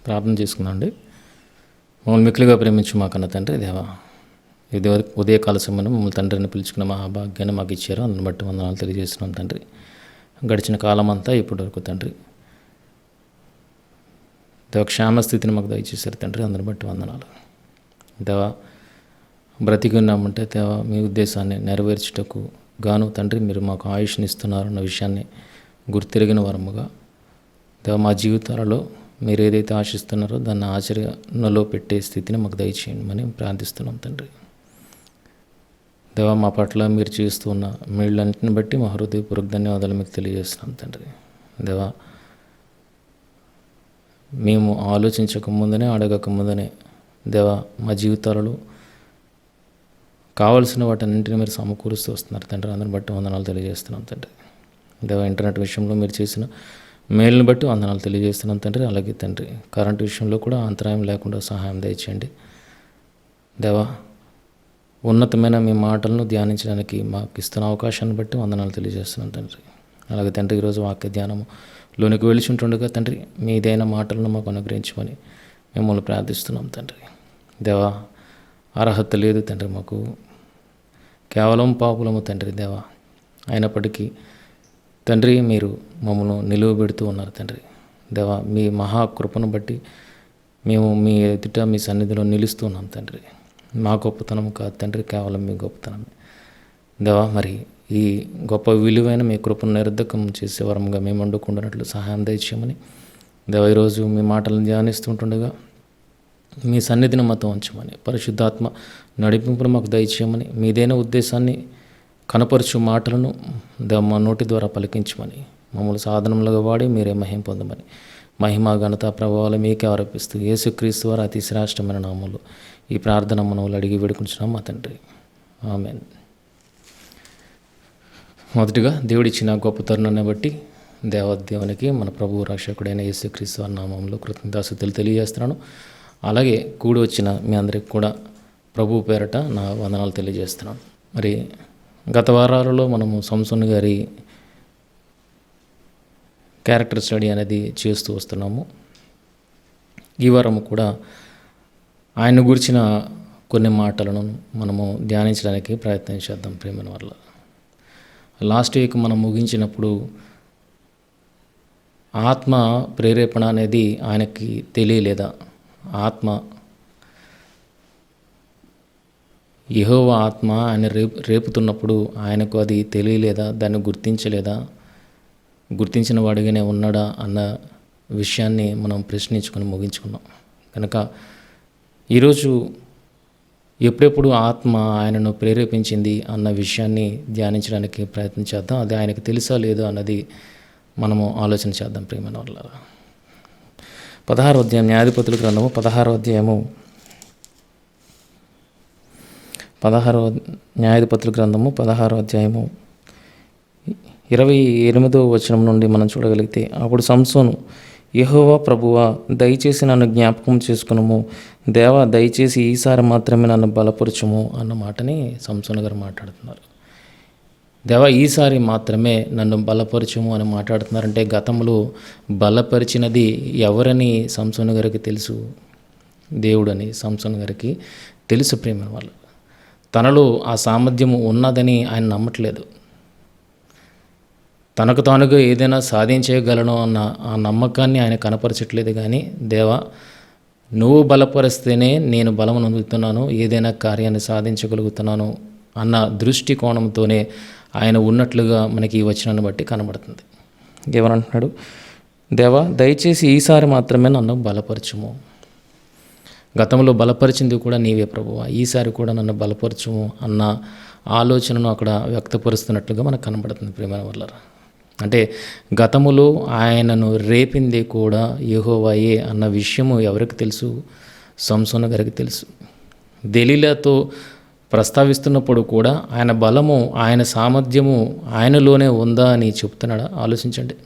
ప్రార్థన చేసుకుందామండి. మమ్మల్ని మిక్కిలిగా ప్రేమించు మా కన్న తండ్రి దేవా, ఇది ఉదయకాల సమయంలో మమ్మల్ని తండ్రిని పిలుచుకున్న మహాభాగ్యాన్ని మాకు ఇచ్చారు. అందుని బట్టి వందనాలు తెలియజేస్తున్నాం తండ్రి. గడిచిన కాలం అంతా ఇప్పటి వరకు తండ్రి దేవ క్షేమ స్థితిని మాకు దయచేశారు తండ్రి. అందుని బట్టి వందనాలు దేవా. బ్రతికి ఉన్నామంటే దేవా మీ ఉద్దేశాన్ని నెరవేర్చుటకు గాను తండ్రి మీరు మాకు ఆయుష్ని ఇస్తున్నారు అన్న విషయాన్ని గుర్తిరిగిన వరముగా దేవ మా జీవితాలలో మీరు ఏదైతే ఆశిస్తున్నారో దాన్ని ఆచరణలో పెట్టే స్థితిని మాకు దయచేయమని ప్రార్థిస్తున్నాం తండ్రి. దేవా మా పట్ల మీరు చేస్తున్న మేళ్ళన్నింటిని బట్టి మా హృదయపూర్వక ధన్యవాదాలు మీకు తెలియజేస్తున్నాం తండ్రి. దేవా మేము ఆలోచించక ముందనే అడగక ముందనే దేవా మా జీవితాలలో కావలసిన వాటన్నింటినీ మీరు సమకూరుస్తూ వస్తున్నారు తండ్రి. అందరిని బట్టి వందనాలు తెలియజేస్తున్నాం తండ్రి. దేవా ఇంటర్నెట్ విషయంలో మీరు చేసిన మేలుని బట్టి వందనాలు తెలియజేస్తున్నాం తండ్రి. అలాగే తండ్రి కరెంటు విషయంలో కూడా అంతరాయం లేకుండా సహాయం దయచేయండి దేవా. ఉన్నతమైన మీ మాటలను ధ్యానించడానికి మాకు ఇస్తున్న అవకాశాన్ని బట్టి వందనాలు తెలియజేస్తున్నాం తండ్రి. అలాగే తండ్రి ఈరోజు వాక్య ధ్యానంలోనికి వెలిచుంటుండగా తండ్రి మీదైన మాటలను మాకు అనుగ్రహించమని మిమ్మల్ని ప్రార్థిస్తున్నాం తండ్రి. దేవా అర్హత లేదు తండ్రి, మాకు కేవలం పాపులము తండ్రి దేవా. అయినప్పటికీ తండ్రి మీరు మమ్మల్ని నిలువబెడుతూ ఉన్నారు తండ్రి దేవా. మీ మహాకృపను బట్టి మేము మీ ఎదుట మీ సన్నిధిలో నిలుస్తున్నాం తండ్రి. మా గొప్పతనం కాదు తండ్రి, కేవలం మీ గొప్పతనమే దేవా. మరి ఈ గొప్ప విలువైన మీ కృపను నిరర్ధకం చేసే వరంగా మేము వండుకుంటున్నట్లు సహాయం దయచేయమని దేవా. ఈరోజు మీ మాటలను ధ్యానిస్తుంటుండగా మీ సన్నిధిని మాతో ఉంచమని, పరిశుద్ధాత్మ నడిపింపును మాకు దయచేయమని, మీదైన ఉద్దేశాన్ని కనపరచు మాటలను మా నోటి ద్వారా పలికించమని, మమ్మల్ని సాధనములుగా వాడి మీరే మహిమ పొందమని, మహిమ ఘనత ప్రభావాలు మీకే ఆరోపిస్తూ యేసుక్రీస్తు వారి అతి శ్రేష్టమైన నామములో ఈ ప్రార్థన మనవులు అడిగి వేడుకుంటున్నాం మా తండ్రి, ఆమేన్. మొదటిగా దేవుడిచ్చిన గొప్ప తరుణాన్ని బట్టి దేవాదేవునికి మన ప్రభువు రక్షకుడైన యేసుక్రీస్తు వారి నామంలో కృతజ్ఞతాస్తుతులు తెలియజేస్తున్నాను. అలాగే కూడి వచ్చిన మీ అందరికి కూడా ప్రభువు పేరట నా వందనాలు తెలియజేస్తున్నాను. మరి గత వారాలలో మనము సంసోను గారి క్యారెక్టర్ స్టడీ అనేది చేస్తూ వస్తున్నాము. ఈ వారము కూడా ఆయన గురించిన కొన్ని మాటలను మనము ధ్యానించడానికి ప్రయత్నం చేద్దాం ప్రేమల వల్ల. లాస్ట్ వీక్ మనం ముగించినప్పుడు ఆత్మ ప్రేరేపణ అనేది ఆయనకి తెలియలేదా, ఆత్మ యెహోవా ఆత్మ ఆయన రేపుతున్నప్పుడు ఆయనకు అది తెలియలేదా, దాన్ని గుర్తించలేదా, గుర్తించిన వాడిగానే ఉన్నాడా అన్న విషయాన్ని మనం ప్రశ్నించుకొని ముగించుకున్నాం. కనుక ఈరోజు ఎప్పుడెప్పుడు ఆత్మ ఆయనను ప్రేరేపించింది అన్న విషయాన్ని ధ్యానించడానికి ప్రయత్నం చేద్దాం. అది ఆయనకు తెలుసా లేదో అన్నది మనము ఆలోచన చేద్దాం ప్రియమైన వాళ్ళ. 16వ అధ్యాయం న్యాయాధిపతుల గ్రంథము 16వ అధ్యాయము 16వ న్యాయాధిపతుల గ్రంథము 16వ అధ్యాయము 28వ వచనం నుండి మనం చూడగలిగితే, అప్పుడు సంసోను, యెహోవా ప్రభువా దయచేసి నన్ను జ్ఞాపకం చేసుకునము, దేవా దయచేసి ఈసారి మాత్రమే నన్ను బలపరచుము అన్న మాటని సంసోను గారు మాట్లాడుతున్నారు. దేవా ఈసారి మాత్రమే నన్ను బలపరచుము అని మాట్లాడుతున్నారంటే గతంలో బలపరిచినది ఎవరని సంసోను గారికి తెలుసు, దేవుడని సంసోను గారికి తెలుసు ప్రేమ వాళ్ళు. తనలో ఆ సామర్థ్యము ఉన్నదని ఆయన నమ్మట్లేదు. తనకు తానుగా ఏదైనా సాధించగలను అన్న ఆ నమ్మకాన్ని ఆయన కనపరచట్లేదు. కానీ దేవా నువ్వు బలపరిస్తేనే నేను బలమును అందుతున్నాను, ఏదైనా కార్యాన్ని సాధించగలుగుతున్నాను అన్న దృష్టికోణంతోనే ఆయన ఉన్నట్లుగా మనకి ఈ వచనాన్ని బట్టి కనబడుతుంది. ఏమనంటున్నాడు, దేవా దయచేసి ఈసారి మాత్రమే నన్ను బలపరచుము. గతంలో బలపరిచింది కూడా నీవే ప్రభువా, ఈసారి కూడా నన్ను బలపరచుము అన్న ఆలోచనను అక్కడ వ్యక్తపరుస్తున్నట్లుగా మనకు కనబడుతుంది ప్రేమ వల్ల. అంటే గతములో ఆయనను రేపింది కూడా యెహోవాయే అన్న విషయము ఎవరికి తెలుసు, సంసోను గారికి తెలుసు. దెలీలాతో ప్రస్తావిస్తున్నప్పుడు కూడా ఆయన బలము ఆయన సామర్థ్యము ఆయనలోనే ఉందా అని చెప్తున్నాడా ఆలోచించండి.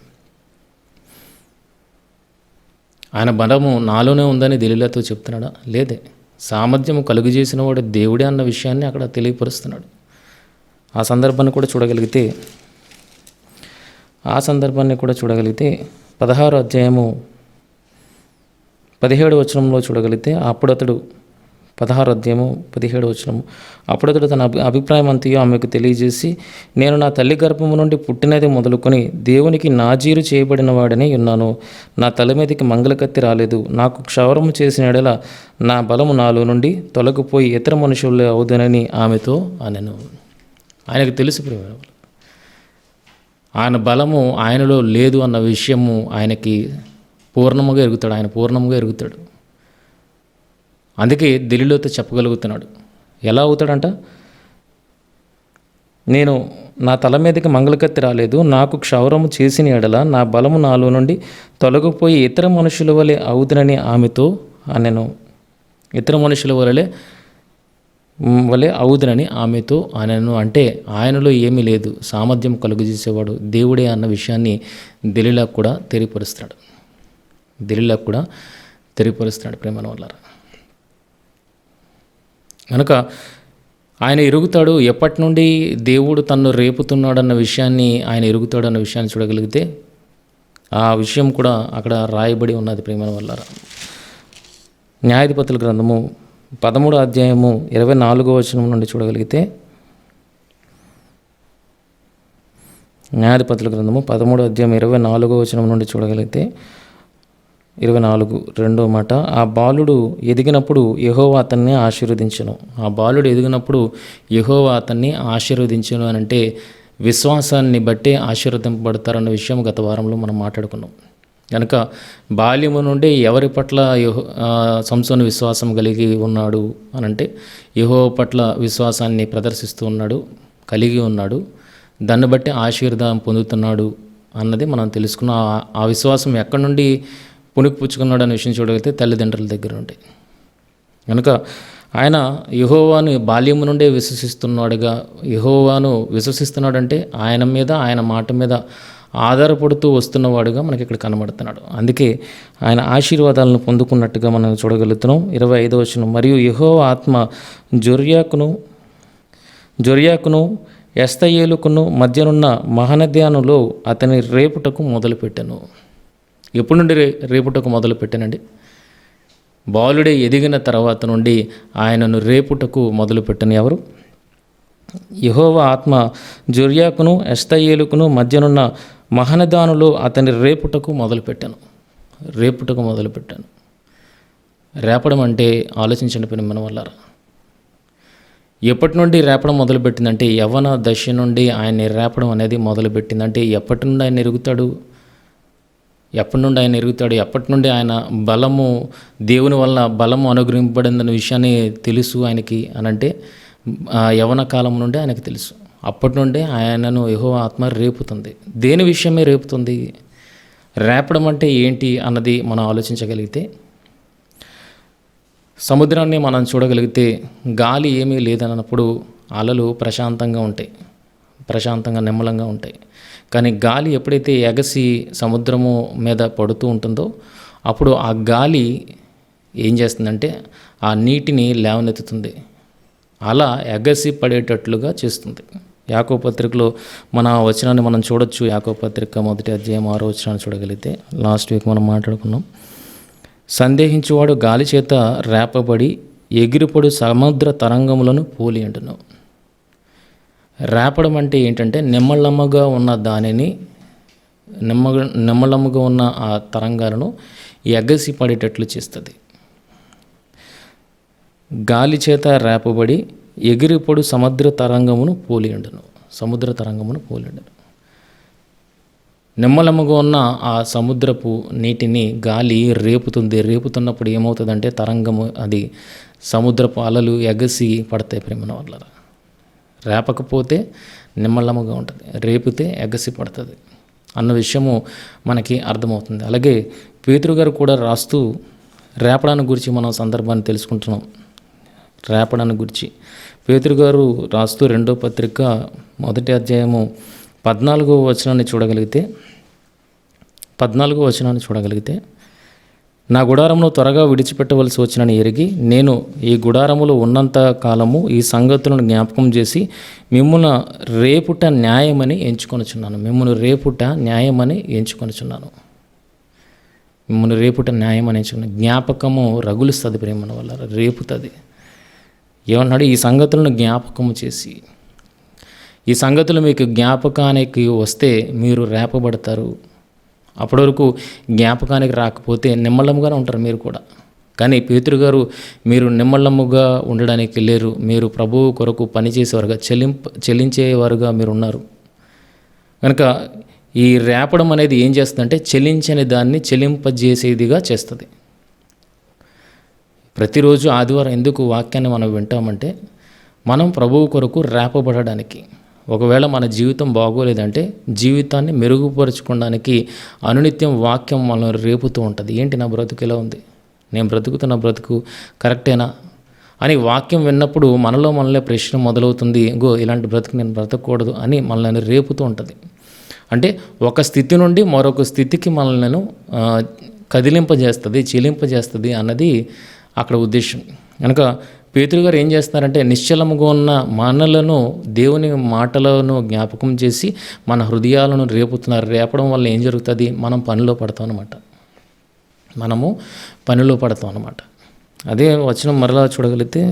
ఆయన బలము నాలోనే ఉందని దెలీలాతో చెప్తున్నాడా, లేదే. సామర్థ్యము కలుగజేసిన వాడు దేవుడే అన్న విషయాన్ని అక్కడ తెలియపరుస్తున్నాడు. ఆ సందర్భాన్ని కూడా చూడగలిగితే 16వ అధ్యాయము 17వ వచనంలో చూడగలిగితే అప్పుడు అతడు 16వ అధ్యాయము 17వ వచనము, అప్పుడు అతడు తన అభిప్రాయం అంతయో ఆమెకు తెలియజేసి, నేను నా తల్లి గర్భము నుండి పుట్టినది మొదలుకొని దేవునికి నాజీరు చేయబడిన వాడనే ఉన్నాను. నా తల మీదకి మంగళకత్తి రాలేదు. నాకు క్షౌరము చేసిన ఎడల నా బలము నాలో నుండి తొలగిపోయి ఇతర మనుషుల్లో అవుదనని ఆమెతో అనెను. ఆయనకు తెలుసు ప్రియమైన, ఆయన బలము ఆయనలో లేదు అన్న విషయము ఆయనకి పూర్ణముగా ఎరుగుతాడు. ఆయన పూర్ణముగా ఎరుగుతాడు. అందుకే దెలీలాతో చెప్పగలుగుతున్నాడు. ఎలా అవుతాడంట? నేను నా తల మీదకి మంగళకత్తి రాలేదు. నాకు క్షౌరము చేసిన ఎడల నా బలము నాలో నుండి తొలగిపోయి ఇతర మనుషుల వలె అవుతునని ఆమెతో అనెను. ఇతర మనుషుల వలె అవుదునని ఆమెతో అనెను. అంటే ఆయనలో ఏమీ లేదు, సామర్థ్యం కలుగజేసేవాడు దేవుడే అన్న విషయాన్ని దెలీలాకు కూడా తెలియపరుస్తున్నాడు. ప్రేమన వల్ల కనుక ఆయన ఎరుగుతాడు. ఎప్పటి నుండి దేవుడు తన్ను రేపుతున్నాడన్న విషయాన్ని ఆయన ఎరుగుతాడు అన్న విషయాన్ని చూడగలిగితే ఆ విషయం కూడా అక్కడ రాయబడి ఉన్నది. ప్రేమన వల్ల న్యాయాధిపతుల గ్రంథము 13వ అధ్యాయము 24వ వచనం నుండి చూడగలిగితే, న్యాయాధిపతుల గ్రంథము 13వ అధ్యాయం 24వ వచనం నుండి చూడగలిగితే 24 రెండో మాట, ఆ బాలుడు ఎదిగినప్పుడు యెహోవా అతన్ని ఆశీర్వదించెను. ఆ బాలుడు ఎదిగినప్పుడు యెహోవా అతన్ని ఆశీర్వదించెను అని అంటే విశ్వాసాన్ని బట్టే ఆశీర్వదింపబడతారన్న విషయం గత వారంలో మనం మాట్లాడుకున్నాం. కనుక బాల్యము నుండి ఎవరి పట్ల సంసోను విశ్వాసం కలిగి ఉన్నాడు అనంటే యెహోవా పట్ల విశ్వాసాన్ని ప్రదర్శిస్తూ ఉన్నాడు, కలిగి ఉన్నాడు. దాన్ని బట్టి ఆశీర్వాదం పొందుతున్నాడు అన్నది మనం తెలుసుకున్న. ఆ విశ్వాసం ఎక్కడి నుండి పుణికిపుచ్చుకున్నాడు అనే విషయం చూడగలిగితే తల్లిదండ్రుల దగ్గర ఉంటాయి. కనుక ఆయన యెహోవాను బాల్యము నుండే యెహోవాను విశ్వసిస్తున్నాడంటే ఆయన మీద, ఆయన మాట మీద ఆధారపడుతూ వస్తున్నవాడుగా మనకి ఇక్కడ కనబడుతున్నాడు. అందుకే ఆయన ఆశీర్వాదాలను పొందుకున్నట్టుగా మనం చూడగలుగుతున్నాం. 25వ వచనం, మరియు యెహోవా ఆత్మ జొర్యాకును ఎస్తయేలుకును మధ్యనున్న మహనద్యానులో అతని రేపుటకు మొదలుపెట్టెను. ఎప్పటి నుండి రేపుటకు మొదలుపెట్టానండి? బాలుడే ఎదిగిన తర్వాత నుండి ఆయనను రేపుటకు మొదలుపెట్టను ఎవరు? యెహోవా ఆత్మ జొర్యాకును ఎస్తయేలుకును మధ్యనున్న మహనదానులో అతని రేపుటకు మొదలుపెట్టాను. రేపడం అంటే ఆలోచించండి మన వల్ల. ఎప్పటి నుండి రేపడం మొదలుపెట్టిందంటే యవ్వన దశ నుండి ఆయన్ని రేపడం అనేది మొదలుపెట్టిందంటే ఎప్పటి నుండి ఆయన ఎరుగుతాడు? ఎప్పటి నుండి ఆయన బలము దేవుని వల్ల బలము అనుగ్రహింపబడిందన్న విషయాన్ని తెలుసు ఆయనకి అనంటే యవ్వన కాలం నుండి ఆయనకు తెలుసు. అప్పటి నుండే ఆయనను యెహోవా ఆత్మ రేపుతుంది. దేని విషయమే రేపుతుంది? రేపడం అంటే ఏంటి అన్నది మనం ఆలోచించగలిగితే, సముద్రాన్ని మనం చూడగలిగితే గాలి ఏమీ లేదన్నప్పుడు అలలు ప్రశాంతంగా నిమ్మలంగా ఉంటాయి. కానీ గాలి ఎప్పుడైతే ఎగసి సముద్రము మీద పడుతూ ఉంటుందో అప్పుడు ఆ గాలి ఏం చేస్తుందంటే ఆ నీటిని లేవనెత్తుతుంది, అలా ఎగసి పడేటట్లుగా చేస్తుంది. యాకోబు పత్రికలో మన వచనాన్ని మనం చూడొచ్చు. యాకోబు పత్రిక 1వ అధ్యాయం 6వ వచనాన్ని చూడగలిగితే లాస్ట్ వీక్ మనం మాట్లాడుకున్నాం. సందేహించువాడు గాలి చేత రేపబడి ఎగిరిపడు సముద్ర తరంగములను పోలి అంటును. రేపడం అంటే ఏంటంటే నిమ్మలమ్మగా ఉన్న దానిని నిమ్మలమ్మగా ఉన్న ఆ తరంగాలను ఎగసి పడేటట్లు చేస్తుంది. గాలి చేత రేపబడి ఎగిరిపడు సముద్ర తరంగమును పోలి అంటును. నిమ్మలమ్మగా ఉన్న ఆ సముద్రపు నీటిని గాలి రేపుతున్నప్పుడు ఏమవుతుందంటే తరంగము, అది సముద్రపు అలలు ఎగసి పడతాయి. ప్రేమన వల్ల రేపకపోతే నిమ్మలమ్మగా ఉంటుంది, రేపితే ఎగసి పడుతుంది అన్న విషయము మనకి అర్థమవుతుంది. అలాగే పేతురు గారు కూడా రాస్తూ రేపడాన్ని గురించి మనం సందర్భాన్ని తెలుసుకుంటున్నాం. రేపడాన్ని గురించి పేతురు గారు రాస్తూ 2వ పత్రిక 1వ అధ్యాయము 14వ వచనాన్ని చూడగలిగితే నా గుడారమును త్వరగా విడిచిపెట్టవలసి వచ్చినని ఎరిగి నేను ఈ గుడారములో ఉన్నంత కాలము ఈ సంగతులను జ్ఞాపకం చేసి మిమ్మును రేపుట న్యాయమని ఎంచుకొనుచున్నాను. మిమ్మల్ని రేపుట న్యాయం అని జ్ఞాపకము రగులుస్తుంది ప్రేమ వల్ల, రేపుతుంది. ఏమన్నాడు? ఈ సంగతులను జ్ఞాపకము చేసి, ఈ సంగతులు మీకు జ్ఞాపకానికి వస్తే మీరు రేపబడతారు. అప్పటి వరకు జ్ఞాపకానికి రాకపోతే నిమ్మళముగానే ఉంటారు మీరు కూడా. కానీ పేతురు గారు, మీరు నిమ్మళముగా ఉండడానికి లేరు, మీరు ప్రభువు కొరకు పనిచేసేవారుగా చెల్లించేవారుగా మీరు ఉన్నారు. కనుక ఈ రేపడం అనేది ఏం చేస్తుందంటే చెల్లించని దాన్ని చెల్లింపజేసేదిగా చేస్తుంది. ప్రతిరోజు ఆదివారం ఎందుకు వాక్యాన్ని మనం వింటామంటే మనం ప్రభువు కొరకు రేపబడడానికి. ఒకవేళ మన జీవితం బాగోలేదంటే జీవితాన్ని మెరుగుపరుచుకోవడానికి అనునిత్యం వాక్యం మనల్ని రేపుతూ ఉంటుంది. ఏంటి నా బ్రతుకు ఎలా ఉంది, నేను బ్రతుకుతున్న బ్రతుకు కరెక్టేనా అని వాక్యం విన్నప్పుడు మనలో ప్రశ్న మొదలవుతుంది. ఇలాంటి బ్రతుకు నేను బ్రతకూడదు అని మనల్ని రేపుతూ ఉంటుంది. అంటే ఒక స్థితి నుండి మరొక స్థితికి మనల్ని కదిలింపజేస్తుంది, చెల్లింపజేస్తుంది అన్నది అక్కడ ఉద్దేశం. కనుక పేతురు గారు ఏం చేస్తున్నారంటే నిశ్చలముగా ఉన్న మనలను దేవుని మాటలను జ్ఞాపకం చేసి మన హృదయాలను రేపుతున్నారు. రేపడం వల్ల ఏం జరుగుతుంది? మనం పనిలో పడతాం అన్నమాట. అదే వచనం మరలా చూడగలిగితే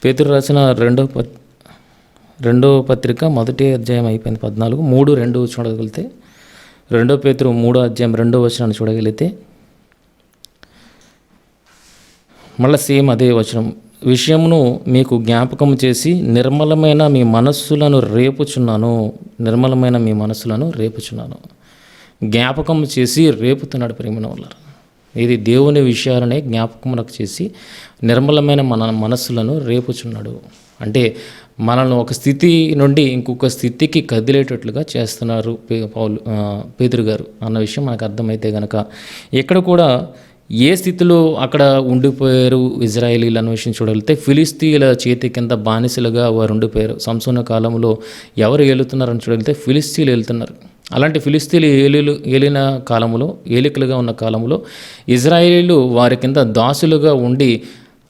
పేతురు రాసిన రెండో పత్రిక 1వ అధ్యాయం అయిపోయింది 14, 3:2 చూడగలిగితే, 2 పేతురు 3వ అధ్యాయం 2వ వచనాన్ని చూడగలిగితే మళ్ళీ సేమ్ అదే వచనం, విషయమును మీకు జ్ఞాపకం చేసి నిర్మలమైన మీ మనస్సులను రేపుచున్నాను. జ్ఞాపకం చేసి రేపుతున్నాడు ప్రేమ వల్ల. ఇది దేవుని విషయాలనే జ్ఞాపకమునకు చేసి నిర్మలమైన మన మనస్సులను రేపుచున్నాడు. అంటే మనల్ని ఒక స్థితి నుండి ఇంకొక స్థితికి కదిలేటట్లుగా చేస్తున్నారు పేతురు గారు అన్న విషయం మనకు అర్థమైతే కనుక, ఇక్కడ కూడా ఏ స్థితిలో అక్కడ ఉండిపోయారు ఇజ్రాయేలీలు అన్న విషయం చూడగలిగితే ఫిలిస్తీన్ల చేతి కింద బానిసలుగా వారు ఉండిపోయారు. సంసోను కాలంలో ఎవరు ఏలుతున్నారని చూడగలిగితే ఫిలిస్తీన్లు ఏలుతున్నారు. అలాంటి ఫిలిస్తీన్లు ఏలిన కాలంలో, ఏలికలుగా ఉన్న కాలంలో ఇజ్రాయేలీలు వారి కింద దాసులుగా ఉండి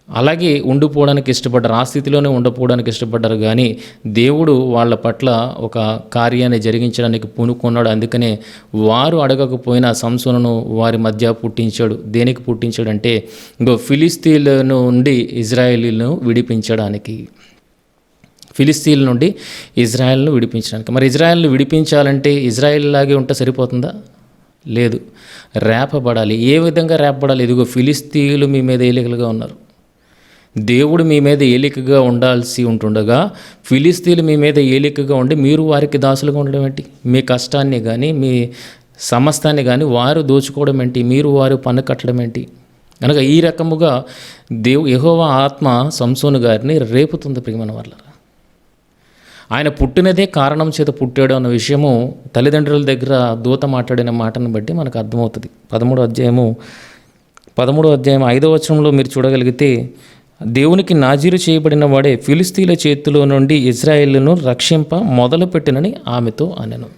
అలాగే ఉండిపోవడానికి ఇష్టపడ్డారు. ఆ స్థితిలోనే ఉండిపోవడానికి ఇష్టపడ్డారు. కానీ దేవుడు వాళ్ళ పట్ల ఒక కార్యాన్ని జరిగించడానికి పూనుకున్నాడు. అందుకనే వారు అడగకపోయినా సంసోనును వారి మధ్య పుట్టించాడు. దేనికి పుట్టించాడంటే ఫిలిస్తీన్ల నుండి ఇజ్రాయేలీలను విడిపించడానికి. మరి ఇజ్రాయేల్ను విడిపించాలంటే ఇజ్రాయేల్ లాగే ఉంటే సరిపోతుందా? లేదు, రేపబడాలి. ఏ విధంగా రేపబడాలి? ఇదిగో ఫిలిస్తీన్లు మీ మీద ఏలికలుగా ఉన్నారు. దేవుడు మీ మీద ఏలికగా ఉండాల్సి ఉంటుండగా ఫిలిస్తీన్లు మీ మీద ఏలికగా ఉండి మీరు వారికి దాసులుగా ఉండడం ఏంటి? మీ కష్టాన్ని కానీ మీ సమస్తాన్ని కానీ వారు దోచుకోవడం ఏంటి? మీరు వారు పన్ను కట్టడం ఏంటి? కనుక ఈ రకముగా యెహోవా ఆత్మ సంసోను గారిని రేపుతుంది ప్రియమైన వాళ్ళ. ఆయన పుట్టినదే కారణం చేత పుట్టాడు అన్న విషయము తల్లిదండ్రుల దగ్గర దూత మాట్లాడిన మాటను బట్టి మనకు అర్థమవుతుంది. 13వ అధ్యాయం 5వ వచనంలో మీరు చూడగలిగితే, దేవునికి నాజీరు చేయబడిన వాడే ఫిలిస్తీన్ల చేతిలో నుండి ఇజ్రాయేలును రక్షింప మొదలుపెట్టినని ఆమెతో అనెను.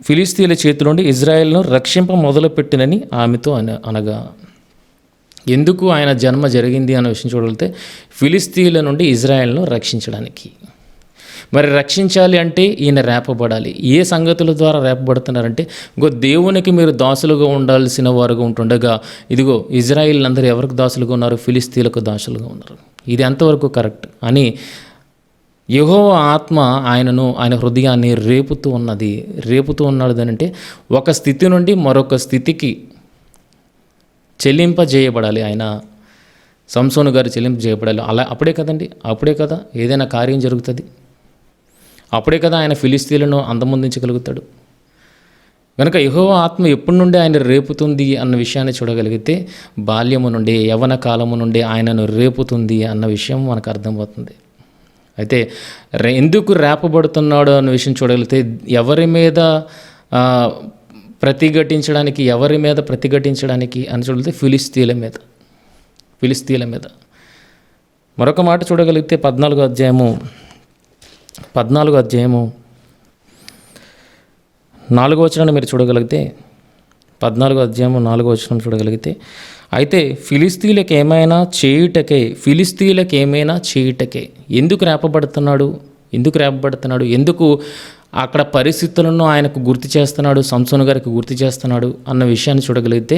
ఫిలిస్తీన్ల చేతిలో నుండి ఇజ్రాయేలును రక్షింప మొదలుపెట్టినని ఆమెతో అనగా ఎందుకు ఆయన జన్మ జరిగింది అన్న విషయం చూడగలిగితే ఫిలిస్తీన్ల నుండి ఇజ్రాయేల్ను రక్షించడానికి. మరి రక్షించాలి అంటే ఈయన రేపబడాలి. ఏ సంగతుల ద్వారా రేపబడుతున్నారంటే దేవునికి మీరు దాసులుగా ఉండాల్సిన వారుగా ఉంటుండగా ఇదిగో ఇజ్రాయిల్ అందరూ ఎవరికి దాసులుగా ఉన్నారు? ఫిలిస్తీన్లకు దాసులుగా ఉన్నారు. ఇది ఎంతవరకు కరెక్ట్ అని యెహోవా ఆత్మ ఆయన హృదయాన్ని రేపుతూ ఉన్నాడు. అంటే ఒక స్థితి నుండి మరొక స్థితికి చెల్లింపజేయబడాలి. ఆయన సంసోను గారు చెల్లింపజేయబడాలి. అప్పుడే కదా ఏదైనా కార్యం జరుగుతుంది. అప్పుడే కదా ఆయన ఫిలిస్తీన్లను అంతమొందించగలుగుతాడు. కనుక యెహోవా ఆత్మ ఎప్పటి నుండి ఆయన రేపుతుంది అన్న విషయాన్ని చూడగలిగితే బాల్యము నుండి యవ్వన కాలము నుండి ఆయనను రేపుతుంది అన్న విషయం మనకు అర్థమవుతుంది. అయితే ఎందుకు రేపబడుతున్నాడు అన్న విషయం చూడగలిగితే ఎవరి మీద ప్రతిఘటించడానికి అని చూడగలిగితే ఫిలిస్తీన్ల మీద. మరొక మాట చూడగలిగితే 14వ అధ్యాయము 4వ వచనాన్ని మీరు చూడగలిగితే 14వ అధ్యాయము 4వ వచనం చూడగలిగితే, అయితే ఫిలిస్తీన్లకు ఏమైనా చేయుటకే ఎందుకు రేపబడుతున్నాడు? ఎందుకు అక్కడ పరిస్థితులను ఆయనకు గుర్తు చేస్తున్నాడు, సంసోను గారికి గుర్తు చేస్తున్నాడు అన్న విషయాన్ని చూడగలిగితే,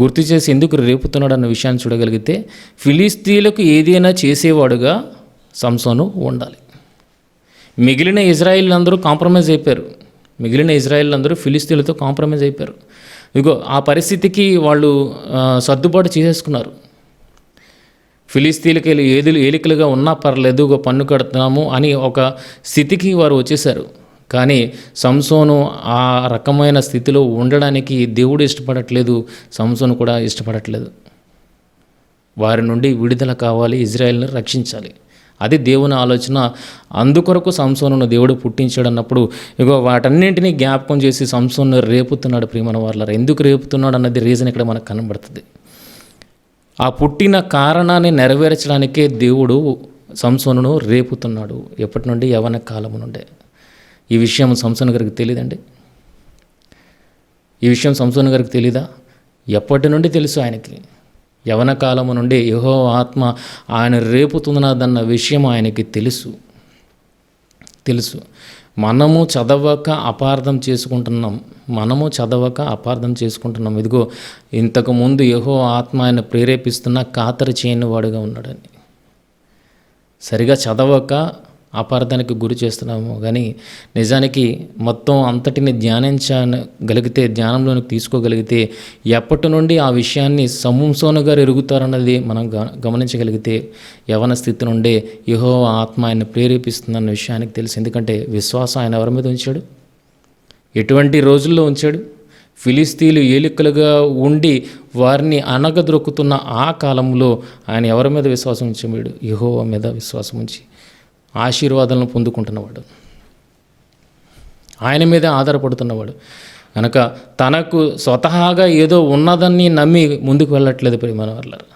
గుర్తు చేసి ఎందుకు రేపుతున్నాడు అన్న విషయాన్ని చూడగలిగితే, ఫిలిస్తీన్లకు ఏదైనా చేసేవాడుగా సంసోను ఉండాలి. మిగిలిన ఇజ్రాయిల్ కాంప్రమైజ్ అయిపోయారు. మిగిలిన ఇజ్రాయిల్ ఫిలిస్తీన్లతో కాంప్రమైజ్ అయిపోయారు. ఇదిగో ఆ పరిస్థితికి వాళ్ళు సర్దుబాటు చేసేసుకున్నారు. ఫిలిస్తీన్లకి ఏలికలుగా ఉన్నా పర్లేదు, పన్ను కడుతున్నాము అని ఒక స్థితికి వారు వచ్చేసారు. కానీ సంసోను ఆ రకమైన స్థితిలో ఉండడానికి దేవుడు ఇష్టపడట్లేదు, సంసోను కూడా ఇష్టపడట్లేదు. వారి నుండి విడుదల కావాలి, ఇజ్రాయెల్ని రక్షించాలి. అది దేవుని ఆలోచన. అందుకొరకు సంసోనును దేవుడు పుట్టించాడు అన్నప్పుడు ఇగో వాటన్నింటినీ జ్ఞాపకం చేసి సంసోను రేపుతున్నాడు. ప్రియమైన వాళ్ళ ఎందుకు రేపుతున్నాడు అన్నది రీజన్ ఇక్కడ మనకు కనబడుతుంది. ఆ పుట్టిన కారణాన్ని నెరవేర్చడానికే దేవుడు సంసోనును రేపుతున్నాడు. ఎప్పటి నుండి? యవ్వన కాలము నుండే. ఈ విషయం సంసోను గారికి తెలియదండి? ఈ విషయం సంసోను గారికి తెలీదా? ఎప్పటి నుండి తెలుసు ఆయనకి. యవ్వన కాలము నుండి యెహోవా ఆత్మ ఆయన రేపుతున్నదన్న విషయం ఆయనకి తెలుసు. మనము చదవక అపార్థం చేసుకుంటున్నాం. ఇదిగో ఇంతకుముందు యెహోవా ఆత్మ ఆయన ప్రేరేపిస్తున్న ఖాతరు చేయని వాడుగా ఉన్నాడని. సరిగా చదవక అపార్థానికి గురి చేస్తున్నాము. కానీ నిజానికి మొత్తం అంతటిని ధ్యానంలోనికి తీసుకోగలిగితే ఎప్పటి నుండి ఆ విషయాన్ని సంసోను గారు ఎరుగుతారన్నది మనం గమనించగలిగితే యవ్వన స్థితి నుండే యెహోవా ఆత్మ ఆయన ప్రేరేపిస్తుందన్న విషయానికి తెలుసు. ఎందుకంటే విశ్వాసం ఆయన ఎవరి మీద ఉంచాడు? ఎటువంటి రోజుల్లో ఉంచాడు? ఫిలిస్తీన్లు ఏలికలుగా ఉండి వారిని అనగదొక్కుతున్న ఆ కాలంలో ఆయన ఎవరి మీద విశ్వాసం ఉంచాడు? యెహోవా మీద విశ్వాసం ఉంచి ఆశీర్వాదాలను పొందుకుంటున్నవాడు, ఆయన మీదే ఆధారపడుతున్నవాడు. కనుక తనకు స్వతహాగా ఏదో ఉన్నదని నమ్మి ముందుకు వెళ్ళట్లేదు. ప్రియమైన వాళ్ళారా,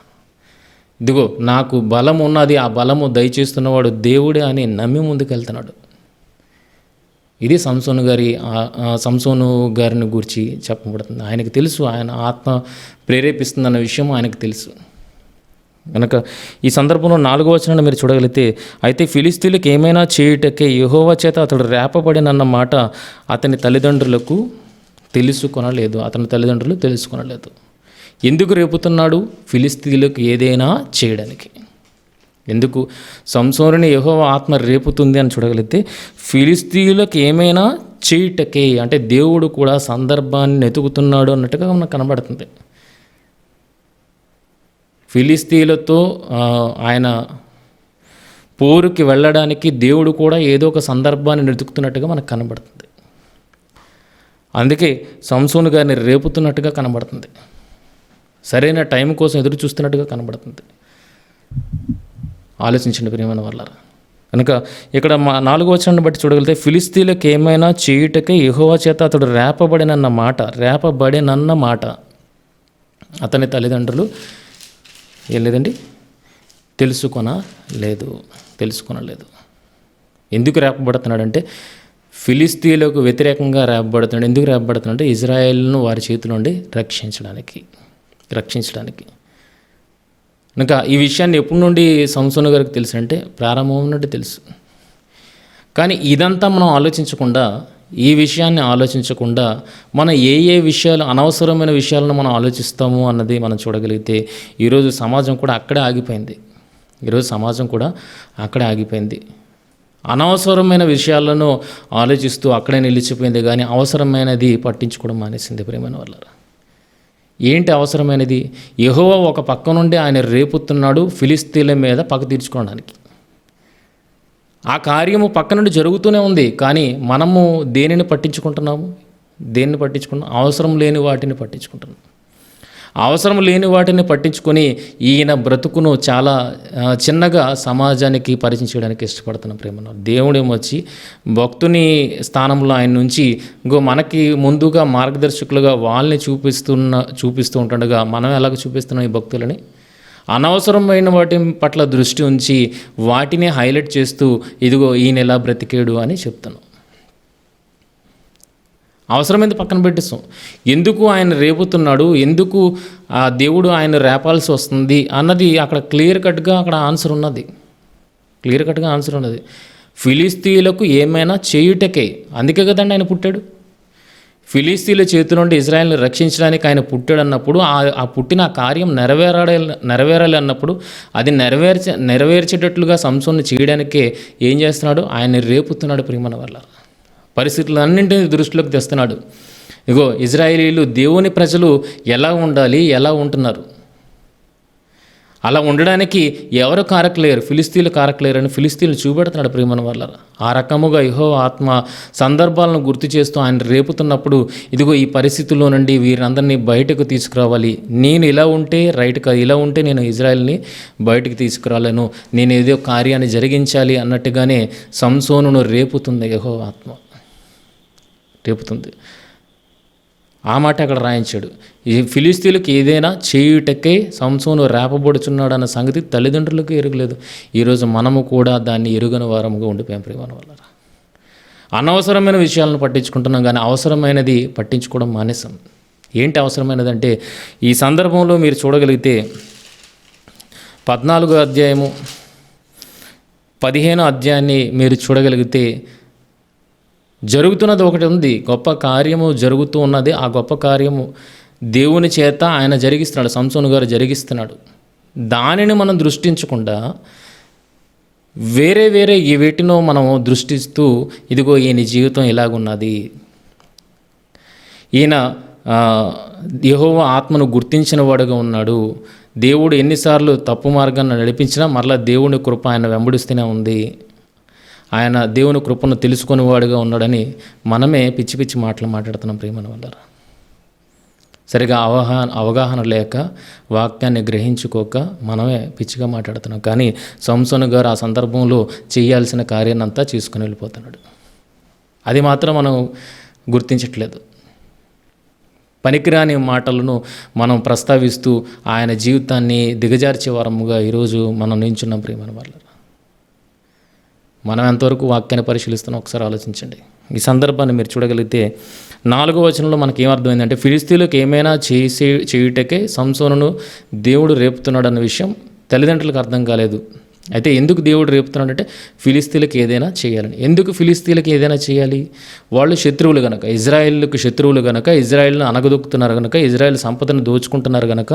ఇదిగో నాకు బలం ఉన్నది, ఆ బలము దయచేస్తున్నవాడు దేవుడే అని నమ్మి ముందుకు వెళ్తున్నాడు. ఇది సంసోను గారిని గురించి చెప్పబడుతుంది. ఆయనకు తెలుసు, ఆయన ఆత్మ ప్రేరేపిస్తుందన్న విషయం ఆయనకు తెలుసు. కనుక ఈ సందర్భంలో 4వ వచనాన్ని మీరు చూడగలిగితే, అయితే ఫిలిస్తీన్లకు ఏమైనా చేయుటకే యెహోవా చేత అతడు రేపబడినన్న మాట అతని తల్లిదండ్రులకు తెలుసుకొనలేదు. ఎందుకు రేపుతున్నాడు? ఫిలిస్తీన్లకు ఏదైనా చేయడానికి. ఎందుకు సంసోనుని యెహోవా ఆత్మ రేపుతుంది అని చూడగలిగితే, ఫిలిస్తీన్లకు ఏమైనా చేయుటకే, అంటే దేవుడు కూడా సందర్భాన్ని వెతుకుతున్నాడు అన్నట్టుగా మనకు కనబడుతుంది. ఫిలిస్తీన్లతో ఆయన పోరుకి వెళ్ళడానికి దేవుడు కూడా ఏదో ఒక సందర్భాన్ని వెతుకుతున్నట్టుగా మనకు కనబడుతుంది. అందుకే సంసోను గారిని రేపుతున్నట్టుగా కనబడుతుంది. సరైన టైం కోసం ఎదురు చూస్తున్నట్టుగా కనబడుతుంది. ఆలోచించండి ప్రియమైన వాళ్ళారా. కనుక ఇక్కడ 4వ వచనాన్ని బట్టి చూడగలిగితే, ఫిలిస్తీన్లకు ఏమైనా చేయుటకే యెహోవా చేత అతడు రేపబడినన్న మాట అతని తల్లిదండ్రులు ఏం లేదండి తెలుసుకొనలేదు. ఎందుకు రేపబడుతున్నాడంటే ఫిలిస్తీన్లకు వ్యతిరేకంగా రేపబడుతున్నాడు. ఎందుకు రేపబడుతున్నాడంటే ఇజ్రాయేల్ను వారి చేతుల నుండి రక్షించడానికి. కనుక ఈ విషయాన్ని ఎప్పటి నుండి సంసోను గారికి తెలుసు అంటే ప్రారంభం నుండి తెలుసు. కానీ ఇదంతా మనం ఈ విషయాన్ని ఆలోచించకుండా మనం ఏ విషయాలు, అనవసరమైన విషయాలను మనం ఆలోచిస్తాము అన్నది మనం చూడగలిగితే ఈరోజు సమాజం కూడా అక్కడే ఆగిపోయింది. అనవసరమైన విషయాలను ఆలోచిస్తూ అక్కడే నిలిచిపోయింది. కానీ అవసరమైనది పట్టించుకోవడం మానేసింది. ప్రియమైన వాళ్ళారా, ఏంటి అవసరమైనది? యెహోవా ఒక పక్క నుండి ఆయన రేపుతున్నాడు ఫిలిస్తీన్ల మీద పగ తీర్చుకోవడానికి. ఆ కార్యము పక్క నుండి జరుగుతూనే ఉంది. కానీ మనము దేనిని పట్టించుకుంటున్నాము? అవసరం లేని వాటిని పట్టించుకొని ఈయన బ్రతుకును చాలా చిన్నగా సమాజానికి పరిచయం చేయడానికి ఇష్టపడుతున్నాం. ప్రేమను దేవుడేమొచ్చి భక్తుని స్థానంలో ఆయన నుంచి మనకి ముందుగా మార్గదర్శకులుగా వాళ్ళని చూపిస్తూ ఉంటుండగా మనం ఎలాగ చూపిస్తున్నాం ఈ భక్తులని? అనవసరమైన వాటి పట్ల దృష్టి ఉంచి వాటిని హైలైట్ చేస్తూ ఇదిగో ఈయన ఎలా బ్రతికేడు అని చెప్తాను. అవసరమైంది పక్కన పెట్టేస్తాం. ఎందుకు ఆయన రేపుతున్నాడు, ఎందుకు ఆ దేవుడు ఆయన రేపాల్సి వస్తుంది అన్నది అక్కడ క్లియర్ కట్గా ఆన్సర్ ఉన్నది. ఫిలిస్తీయులకు ఏమైనా చేయుటకే. అందుకే కదండి ఆయన పుట్టాడు. ఫిలిస్తీన్ల చేతి నుండి ఇజ్రాయెల్ని రక్షించడానికి ఆయన పుట్టాడు అన్నప్పుడు ఆ పుట్టిన ఆ కార్యం నెరవేరాలి అన్నప్పుడు అది నెరవేర్చేటట్లుగా సంసోన్ని చేయడానికే ఏం చేస్తున్నాడు? ఆయన్ని రేపుతున్నాడు. ప్రియమైన వల్ల పరిస్థితులన్నింటినీ దృష్టిలోకి తెస్తున్నాడు. ఇగో ఇజ్రాయేలీలు దేవుని ప్రజలు ఎలా ఉండాలి, ఎలా ఉంటున్నారు, అలా ఉండడానికి ఎవరు కారకలేరు, ఫిలిస్తీన్లు కారకలేరు అని ఫిలిస్తీన్లు చూపెడుతున్నాడు. ప్రియమైన వాళ్ళ ఆ రకముగా యెహోవా ఆత్మ సందర్భాలను గుర్తు చేస్తూ ఆయన రేపుతున్నప్పుడు, ఇదిగో ఈ పరిస్థితుల్లో నుండి వీరందరినీ బయటకు తీసుకురావాలి, నేను ఇలా ఉంటే రైట్ కాదు, ఇలా ఉంటే నేను ఇజ్రాయెల్ని బయటకు తీసుకురాలేను, నేను ఏదో కార్యాన్ని జరిగించాలి అన్నట్టుగానే సంసోనును రేపుతుంది యెహోవా ఆత్మ, రేపుతుంది. ఆ మాట అక్కడ రాయించాడు. ఈ ఫిలిస్తీన్లకు ఏదైనా చేయుటకే సంసోను రేపబడుచున్నాడు అన్న సంగతి తల్లిదండ్రులకు ఎరుగలేదు. ఈరోజు మనము కూడా దాన్ని ఎరుగని వారముగా ఉండిపోయాం. ప్రియమైన వల్ల అనవసరమైన విషయాలను పట్టించుకుంటున్నాం, కానీ అవసరమైనది పట్టించుకోవడం మానేసాం. ఏంటి అవసరమైనది అంటే, ఈ సందర్భంలో మీరు చూడగలిగితే 14వ అధ్యాయము 15వ అధ్యాయాన్ని మీరు చూడగలిగితే జరుగుతున్నది ఒకటి ఉంది, గొప్ప కార్యము జరుగుతూ ఉన్నది. ఆ గొప్ప కార్యము దేవుని చేత ఆయన జరిగిస్తున్నాడు, సంసోను గారు జరిగిస్తున్నాడు. దానిని మనం దృష్టించకుండా వేరే ఈ వేటినో మనం దృష్టిస్తూ, ఇదిగో ఈయన జీవితం ఇలాగున్నది, ఈయన యెహోవా ఆత్మను గుర్తించిన వాడుగా ఉన్నాడు, దేవుడు ఎన్నిసార్లు తప్పు మార్గాన్ని నడిపించినా మరలా దేవుని కృప ఆయన వెంబడిస్తూనే ఉంది, ఆయన దేవుని కృపను తెలుసుకునేవాడుగా ఉన్నాడని మనమే పిచ్చి పిచ్చి మాటలు మాట్లాడుతున్నాం. ప్రియమైన వాళ్ళారా, సరిగా అవగాహన లేక వాక్యాన్ని గ్రహించుకోక మనమే పిచ్చిగా మాట్లాడుతున్నాం. కానీ సంసోను గారు ఆ సందర్భంలో చేయాల్సిన కార్యాన్ని అంతా చేసుకుని వెళ్ళిపోతున్నాడు. అది మాత్రం మనం గుర్తించట్లేదు. పనికిరాని మాటలను మనం ప్రస్తావిస్తూ ఆయన జీవితాన్ని దిగజార్చే వారముగా ఈరోజు మనం నించున్నాం. ప్రియమైన వాళ్ళారా, మనం ఎంతవరకు వాక్యాన్ని పరిశీలిస్తున్నాం ఒకసారి ఆలోచించండి. ఈ సందర్భాన్ని మీరు చూడగలిగితే 4వ వచనంలో మనకి ఏమర్థమైందంటే, ఫిలిస్తీన్లకు ఏమైనా చేయుటకే సంసోనును దేవుడు రేపుతున్నాడు అన్న విషయం తల్లిదండ్రులకు అర్థం కాలేదు. అయితే ఎందుకు దేవుడు రేపుతున్నాడంటే, ఫిలిస్తీన్లకు ఏదైనా చేయాలని. ఎందుకు ఫిలిస్తీన్లకు ఏదైనా చేయాలి? వాళ్ళు శత్రువులు కనుక, ఇజ్రాయేలుకు శత్రువులు కనుక, ఇజ్రాయేల్ను అనగదొక్కుతున్నారు కనుక, ఇజ్రాయేల్ సంపదను దోచుకుంటున్నారు కనుక,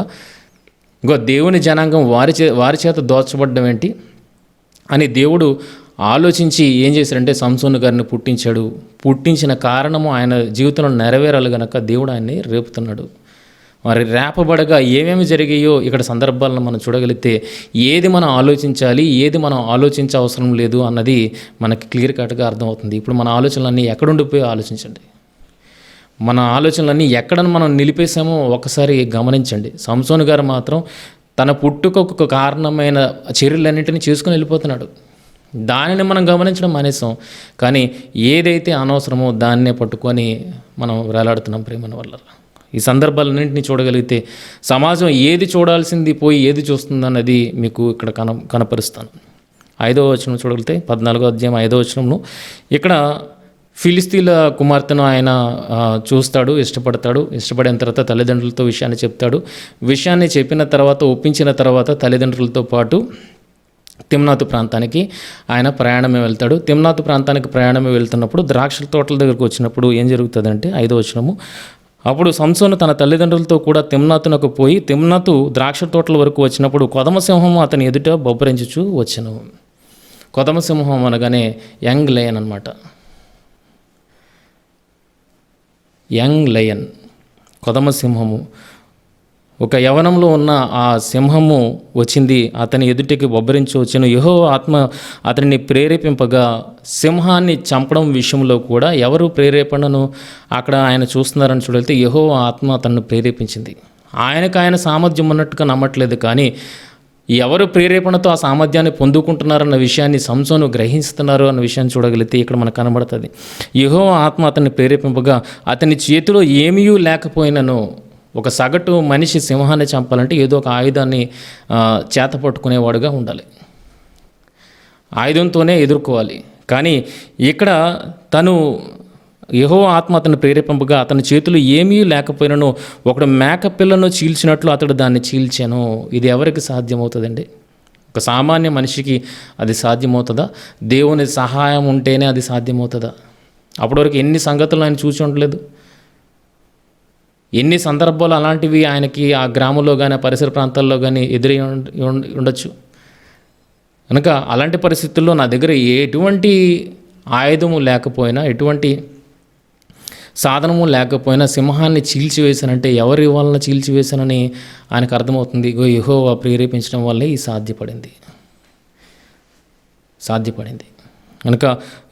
ఇంకో దేవుని జనాంగం వారి చేత దోచబడ్డం ఏంటి అని దేవుడు ఆలోచించి ఏం చేశారంటే సంసోను గారిని పుట్టించాడు. పుట్టించిన కారణము ఆయన జీవితంలో నెరవేరాలి కనుక దేవుడు ఆయన్ని రేపుతున్నాడు. మరి రేపబడగా ఏమేమి జరిగాయో ఇక్కడ సందర్భాలను మనం చూడగలిగితే, ఏది మనం ఆలోచించాలి, ఏది మనం ఆలోచించే అవసరం లేదు అన్నది మనకి క్లియర్ కట్గా అర్థమవుతుంది. ఇప్పుడు మన ఆలోచనలన్నీ ఎక్కడుండిపోయో ఆలోచించండి. మన ఆలోచనలన్నీ ఎక్కడ మనం నిలిపేసామో ఒకసారి గమనించండి. సంసోను గారు మాత్రం తన పుట్టుకకు కారణమైన చర్యలన్నింటినీ చేసుకుని వెళ్ళిపోతున్నాడు. దానిని మనం గమనించడం మానేసాం. కానీ ఏదైతే అనవసరమో దాన్నే పట్టుకొని మనం వేలాడుతున్నాం. ప్రేమను వల్ల ఈ సందర్భాలన్నింటినీ చూడగలిగితే సమాజం ఏది చూడాల్సింది పోయి ఏది చూస్తుందన్నది మీకు ఇక్కడ కనపరుస్తాను. 5వ వచనం చూడగలిగితే 14వ అధ్యాయం 5వ వచనంలో ఇక్కడ ఫిలిస్తీన్ల కుమార్తెను ఆయన చూస్తాడు, ఇష్టపడిన తర్వాత తల్లిదండ్రులతో విషయాన్ని చెప్తాడు. విషయాన్ని చెప్పిన తర్వాత, ఒప్పించిన తర్వాత తల్లిదండ్రులతో పాటు తిమ్నాతు ప్రాంతానికి ఆయన ప్రయాణమే వెళ్తాడు. తిమ్నాతు ప్రాంతానికి ప్రయాణమే వెళ్తున్నప్పుడు ద్రాక్ష తోటల దగ్గరకు వచ్చినప్పుడు ఏం జరుగుతుందంటే 5వ వచనము, అప్పుడు సంసోను తన తల్లిదండ్రులతో కూడా తిమ్నాతునకు పోయి తిమ్నాతు ద్రాక్ష తోటల వరకు వచ్చినప్పుడు కొదమసింహము అతని ఎదుట బొబ్బరించుచు వచ్చెను. కొదమసింహం అనగానే యంగ్ లయన్ అన్నమాట. యంగ్ లయన్, కొదమసింహము. ఒక యవనంలో ఉన్న ఆ సింహము వచ్చింది, అతని ఎదుటికి బొబ్బరించి వచ్చాను. యెహోవా ఆత్మ అతనిని ప్రేరేపింపగా సింహాన్ని చంపడం విషయంలో కూడా ఎవరు ప్రేరేపణను అక్కడ ఆయన చూస్తున్నారని చూడలితే యెహోవా ఆత్మ అతన్ని ప్రేరేపించింది. ఆయన సామర్థ్యం ఉన్నట్టుగా నమ్మట్లేదు, కానీ ఎవరు ప్రేరేపణతో ఆ సామర్థ్యాన్ని పొందుకుంటున్నారన్న విషయాన్ని సంసోను గ్రహిస్తున్నారు అన్న విషయాన్ని చూడగలిగితే ఇక్కడ మనకు కనబడుతుంది. యెహోవా ఆత్మ అతన్ని ప్రేరేపింపగా అతని చేతిలో ఏమీ లేకపోయినను, ఒక సగటు మనిషి సింహాన్ని చంపాలంటే ఏదో ఒక ఆయుధాన్ని చేత పట్టుకునేవాడుగా ఉండాలి, ఆయుధంతోనే ఎదుర్కోవాలి. కానీ ఇక్కడ తను యెహోవా ఆత్మ అతను ప్రేరేపింపగా అతని చేతులు ఏమీ లేకపోయినను ఒకడు మేకపిల్లను చీల్చినట్లు అతడు దాన్ని చీల్చాను. ఇది ఎవరికి సాధ్యమవుతుందండి? ఒక సామాన్య మనిషికి అది సాధ్యమవుతుందా? దేవుని సహాయం ఉంటేనే అది సాధ్యమవుతుందా? అప్పటివరకు ఎన్ని సంగతులు ఆయన చూసి ఉండలేదు, ఎన్ని సందర్భాలు అలాంటివి ఆయనకి ఆ గ్రామంలో కానీ ఆ పరిసర ప్రాంతాల్లో కానీ ఎదురై ఉండొచ్చు. కనుక అలాంటి పరిస్థితుల్లో నా దగ్గర ఎటువంటి ఆయుధము లేకపోయినా, ఎటువంటి సాధనము లేకపోయినా సింహాన్ని చీల్చివేశానంటే ఎవరి వలన చీల్చివేశానని ఆయనకు అర్థమవుతుంది. యెహోవా ప్రేరేపించడం వల్లే ఈ సాధ్యపడింది. కనుక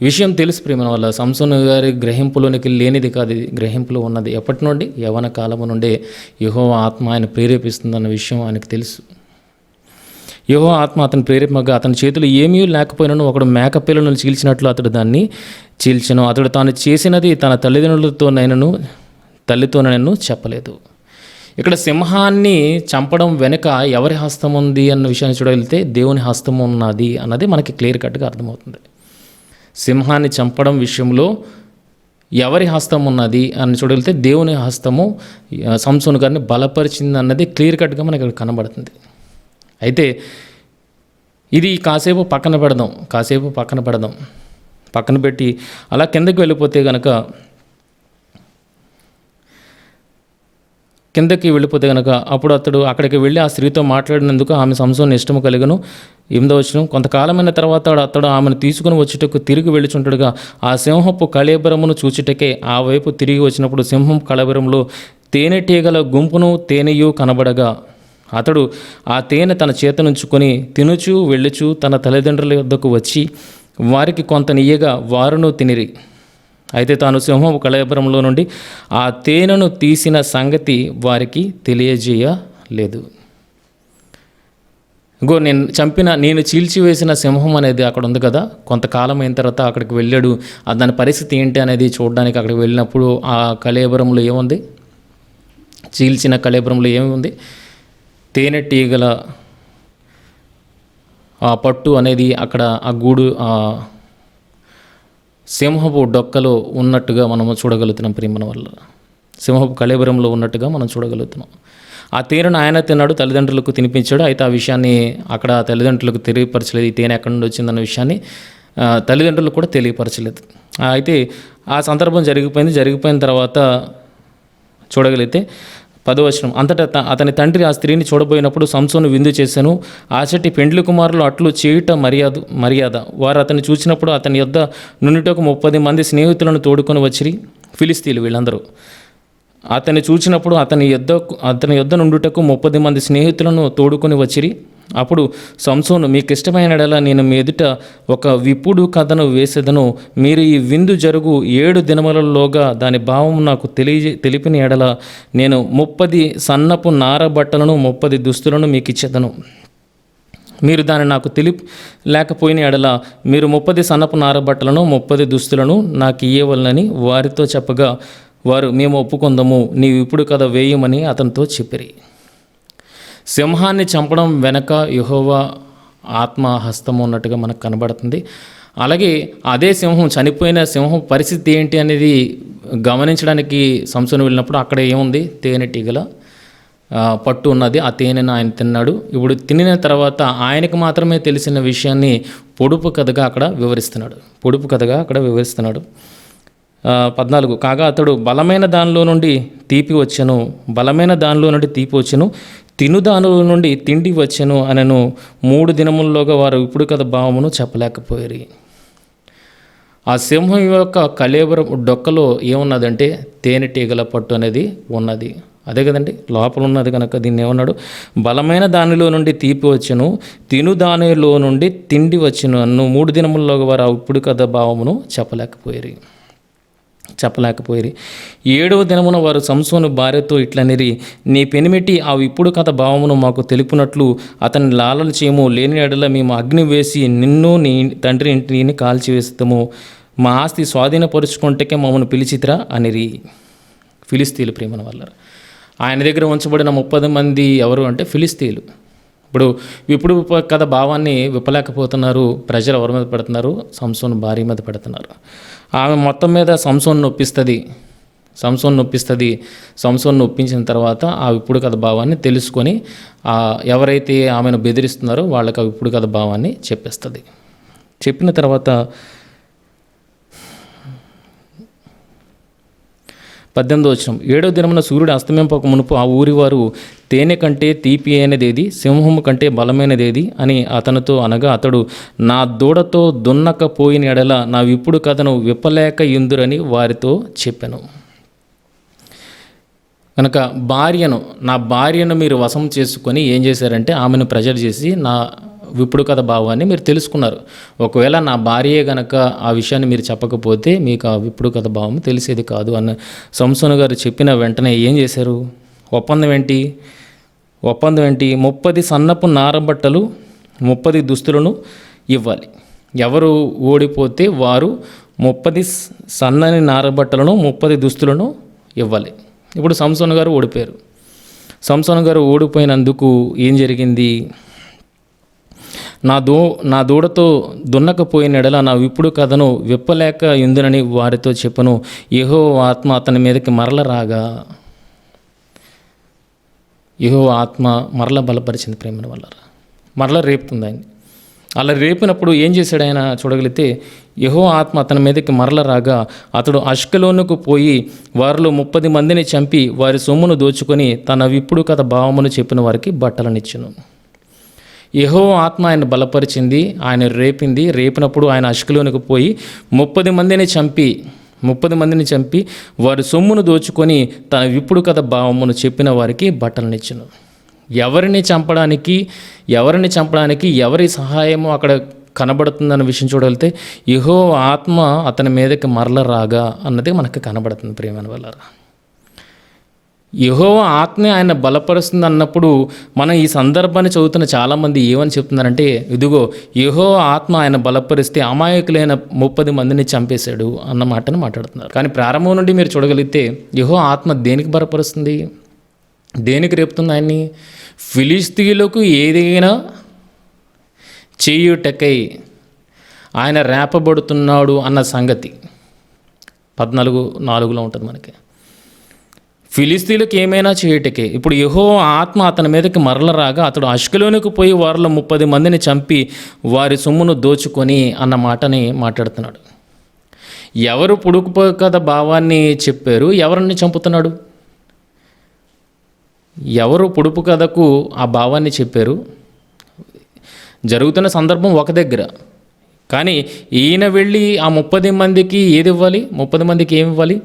విషయం తెలుసు ప్రియమైన వల్ల సంసోను గారి గ్రహింపులోనికి లేనిది కాదు, ఇది గ్రహింపులో ఉన్నది. ఎప్పటి నుండి? యవ్వన కాలము నుండే యెహోవా ఆత్మ ఆయన ప్రేరేపిస్తుందన్న విషయం ఆయనకు తెలుసు. యెహోవా ఆత్మ అతను ప్రేరేపగా అతని చేతులు ఏమీ లేకపోయినను ఒకడు మేకపిల్లను చీల్చినట్లు అతడు దాన్ని చీల్చెను. అతడు తాను చేసినది తన తల్లితోనైనను చెప్పలేదు. ఇక్కడ సింహాన్ని చంపడం వెనుక ఎవరి హస్తం ఉంది అన్న విషయాన్ని చూడగలిగితే దేవుని హస్తం ఉన్నది అన్నది మనకి క్లియర్ కట్గా అర్థమవుతుంది. సింహాన్ని చంపడం విషయంలో ఎవరి హస్తం ఉన్నది అని చూడగలిగితే దేవుని హస్తము సంసోను గారిని బలపరిచింది అన్నది క్లియర్ కట్గా మనకి ఇక్కడ కనబడుతుంది. అయితే ఇది కాసేపు పక్కన పెడదాం. పక్కన పెట్టి అలా కిందకి వెళ్ళిపోతే కనుక అప్పుడు అతడు అక్కడికి వెళ్ళి ఆ స్త్రీతో మాట్లాడినందుకు ఆమె సంసోను ఇష్టము కలిగను. 8వ వచనం, కొంతకాలమైన తర్వాత అతడు ఆమెను తీసుకుని వచ్చుటకు తిరిగి వెళ్ళుచుంటాడుగా ఆ సింహపు కళేబరమును చూచుటకే ఆ వైపు తిరిగి వచ్చినప్పుడు సింహం కళేబరంలో తేనెటీగల గుంపును తేనెయు కనబడగా అతడు ఆ తేనె తన చేతనుంచుకొని తినుచూ వెళ్ళుచూ తన తల్లిదండ్రుల యొద్దకు వచ్చి వారికి కొంత నీయగా వారును తినిరి. అయితే తాను సింహం కళేబరంలో నుండి ఆ తేనెను తీసిన సంగతి వారికి తెలియజేయలేదు. నేను చీల్చివేసిన సింహం అనేది అక్కడ ఉంది కదా, కొంతకాలం అయిన తర్వాత అక్కడికి వెళ్ళాడు. దాని పరిస్థితి ఏంటి అనేది చూడడానికి అక్కడికి వెళ్ళినప్పుడు ఆ కళేబరంలో ఏముంది? చీల్చిన కళేబరంలో ఏమి ఉంది? తేనెటీగల ఆ పట్టు అనేది అక్కడ ఆ గూడు సింహపు డొక్కలో ఉన్నట్టుగా మనము చూడగలుగుతున్నాం. ప్రియమైన వల్ల సింహపు కళేబరంలో ఉన్నట్టుగా మనం చూడగలుగుతున్నాం. ఆ తేనెను ఆయన తిన్నాడు, తల్లిదండ్రులకు తినిపించాడు. అయితే ఆ విషయాన్ని అక్కడ తల్లిదండ్రులకు తెలియపరచలేదు. ఈ తేనె ఎక్కడి నుండి వచ్చిందన్న విషయాన్ని తల్లిదండ్రులకు కూడా తెలియపరచలేదు. అయితే ఆ సందర్భం జరిగిపోయిన తర్వాత చూడగలిగితే 10వ వచనం, అంతటా అతని తండ్రి ఆ స్త్రీని చూడబోయినప్పుడు సంసోను విందు చేశాను. ఆ చెట్టి పెండ్లి కుమారులు అట్లు చేయుట మర్యాద. వారు అతన్ని చూసినప్పుడు అతని యొద్ద నుండిటకు 30 మంది స్నేహితులను తోడుకొని వచ్చిరి. ఫిలిస్తీన్లు వీళ్ళందరూ అతన్ని చూసినప్పుడు అతని యొద్ద నుండుటకు 30 మంది స్నేహితులను తోడుకొని వచ్చిరి. అప్పుడు సంసోను, మీకు ఇష్టమైన ఎడల నేను మీ ఎదుట ఒక విప్పుడు కథను వేసేదను. మీరు ఈ విందు జరుగు 7 దినములలోగా దాని భావం నాకు తెలిపిన ఎడల నేను 30 సన్నపు నార బట్టలను 30 దుస్తులను మీకు ఇచ్చేదను. మీరు దాన్ని నాకు లేకపోయిన ఎడల మీరు 30 సన్నపు నార బట్టలను 30 దుస్తులను నాకు ఇయ్యవలనని వారితో చెప్పగా వారు, మేము ఒప్పుకొందము, నీవు ఇప్పుడు కథ వేయమని అతనితో చెప్పిరి. సింహాన్ని చంపడం వెనక యెహోవా ఆత్మ హస్తం ఉన్నట్టుగా మనకు కనబడుతుంది. అలాగే అదే చనిపోయిన సింహం పరిస్థితి ఏంటి అనేది గమనించడానికి సంసోను వెళ్ళినప్పుడు అక్కడ ఏముంది? తేనెటీగల పట్టు ఉన్నది. ఆ తేనెను ఆయన తిన్నాడు. ఇప్పుడు తినిన తర్వాత ఆయనకు మాత్రమే తెలిసిన విషయాన్ని పొడుపు కథగా అక్కడ వివరిస్తున్నాడు. 14, కాగా అతడు బలమైన దానిలో నుండి తీపి వచ్చెను, తినుదానిలో నుండి తిండి వచ్చెను అనను. 3 దినముల్లోగా వారు ఇప్పుడు కథ భావమును చెప్పలేకపోయారు. ఆ సింహం యొక్క కళేబరం డొక్కలో ఏమున్నదంటే తేనెటీగల పట్టు అనేది ఉన్నది. అదే కదండి, లోపల ఉన్నది కనుక దీన్ని ఏమన్నాడు? బలమైన దానిలో నుండి తీపి వచ్చెను, తిను దానిలో నుండి తిండి వచ్చెను అన్ను. 3 దినముల్లోగా వారు ఇప్పుడు కథ భావమును చెప్పలేకపోయారు. 7వ దినమున వారు సంసోను భార్యతో ఇట్లనిరి, నీ పెనిమిటి ఆ ఇప్పుడు కథ భావమును మాకు తెలుపునట్లు అతన్ని లాలన చేయము. లేని ఎడల మేము అగ్ని వేసి నిన్ను నీ తండ్రి ఇంటిని కాల్చివేస్తాము. మా ఆస్తి స్వాధీనపరుచుకుంటకే మమ్మల్ని పిలిచితిరా అనిరి. ఫిలిస్తీన్లు ప్రేమన వల్ల ఆయన దగ్గర ఉంచబడిన 30 మంది ఎవరు అంటే ఫిలిస్తీన్లు. ఇప్పుడు కథ భావాన్ని విప్పలేకపోతున్నారు. ప్రజలు ఎవరి మీద పెడుతున్నారు? సంసోను భార్య మీద పెడుతున్నారు. ఆమె మొత్తం మీద సంసోను నొప్పిస్తుంది. సంసోన్ని ఒప్పిస్తుంది. సంసోన్ని ఒప్పించిన తర్వాత ఆ విప్పుడు కథ భావాన్ని తెలుసుకొని ఎవరైతే ఆమెను బెదిరిస్తున్నారో వాళ్ళకి ఆ విప్పుడు కథ భావాన్ని చెప్పేస్తుంది. చెప్పిన తర్వాత 18వ వచనం, 7వ దినమున సూర్యుడు అస్తమింపక మునుపు ఆ ఊరి వారు తేనె కంటే తీపి అయినదేది, సింహము కంటే బలమైనదేది అని అతనితో అనగా, అతడు నా దూడతో దున్నకపోయిన ఎడల నా విప్పుడు కథను విప్పలేక ఇందురని వారితో చెప్పెను. కనుక నా భార్యను మీరు వశం చేసుకొని ఏం చేశారంటే ఆమెను ప్రెజర్ చేసి నా విప్పుడు కథ భావాన్ని మీరు తెలుసుకున్నారు. ఒకవేళ నా భార్యే గనక ఆ విషయాన్ని మీరు చెప్పకపోతే మీకు ఆ విప్పుడు కథ భావం తెలిసేది కాదు అని సంసోను గారు చెప్పిన వెంటనే ఏం చేశారు? ఒప్పందం ఏంటి? 30 సన్నపు నారబట్టలు 30 దుస్తులను ఇవ్వాలి. ఎవరు ఓడిపోతే వారు 30 సన్నని నారబట్టలను 30 దుస్తులను ఇవ్వాలి. ఇప్పుడు సంసోను గారు ఓడిపోయారు. సంసోను గారు ఓడిపోయినందుకు ఏం జరిగింది? నా దూడతో దున్నకపోయిన ఎడల నా విప్పుడు కథను విప్పలేక ఇందునని వారితో చెప్పను. యెహోవా ఆత్మ అతని మీదకి మరల రాగా, యెహోవా ఆత్మ మరల బలపరిచింది. ప్రేమల వల్ల మరల రేపుతుంది ఆయన. అలా రేపినప్పుడు ఏం చేశాడు ఆయన చూడగలిగితే, యెహోవా ఆత్మ అతని మీదకి మరల రాగా అతడు అష్కెలోనుకు పోయి వారిలో 30 మందిని చంపి వారి సొమ్మును దోచుకొని తన విప్పుడు కథ భావమును చెప్పిన వారికి బట్టలనిచ్చెను. యెహోవా ఆత్మ ఆయన బలపరిచింది, ఆయన రేపినప్పుడు ఆయన అష్కెలోనుకు పోయి 30 మందిని చంపి వారి సొమ్మును దోచుకొని తన విప్పుడు కథ భావమును చెప్పిన వారికి బట్టలనిచ్చెను. ఎవరిని చంపడానికి ఎవరి సహాయము అక్కడ కనబడుతుందన్న విషయం చూడగలిగితే యెహోవా ఆత్మ అతని మీదకి మరల రాగా అన్నది మనకు కనబడుతుంది. ప్రియమైన వాళ్ళారా, యెహోవా ఆత్మే ఆయన బలపరుస్తుంది అన్నప్పుడు మనం ఈ సందర్భాన్ని చదువుతున్న చాలామంది ఏమని చెప్తున్నారంటే, ఇదిగో యెహోవా ఆత్మ ఆయన బలపరిస్తే అమాయకులైన 30 మందిని చంపేశాడు అన్న మాటను మాట్లాడుతున్నారు. కానీ ప్రారంభం నుండి మీరు చూడగలిగితే యెహోవా ఆత్మ దేనికి బలపరుస్తుంది, దేనికి రేపుతుంది ఆయన్ని? ఫిలిష్తీయులకు ఏదైనా చేయుటకై ఆయన రేపబడుతున్నాడు అన్న సంగతి 14:4 ఉంటుంది మనకి. ఫిలిస్తీయులకు ఏమైనా చేయుటకే. ఇప్పుడు యెహోవా ఆత్మ అతని మీదకి మరల రాగా అతడు అష్కెలోనుకు పోయి వారిలో 30 మందిని చంపి వారి సొమ్మును దోచుకొని అన్న మాటని మాట్లాడుతున్నాడు. ఎవరు పుడుకు కథ భావాన్ని చెప్పారు? ఎవరిని చంపుతున్నాడు? ఎవరు పొడుపు కథకు ఆ భావాన్ని చెప్పారు? జరుగుతున్న సందర్భం ఒక దగ్గర, కానీ ఈయన వెళ్ళి ఆ 30 మందికి ఏది ఇవ్వాలి? 30 మందికి ఏమి ఇవ్వాలి?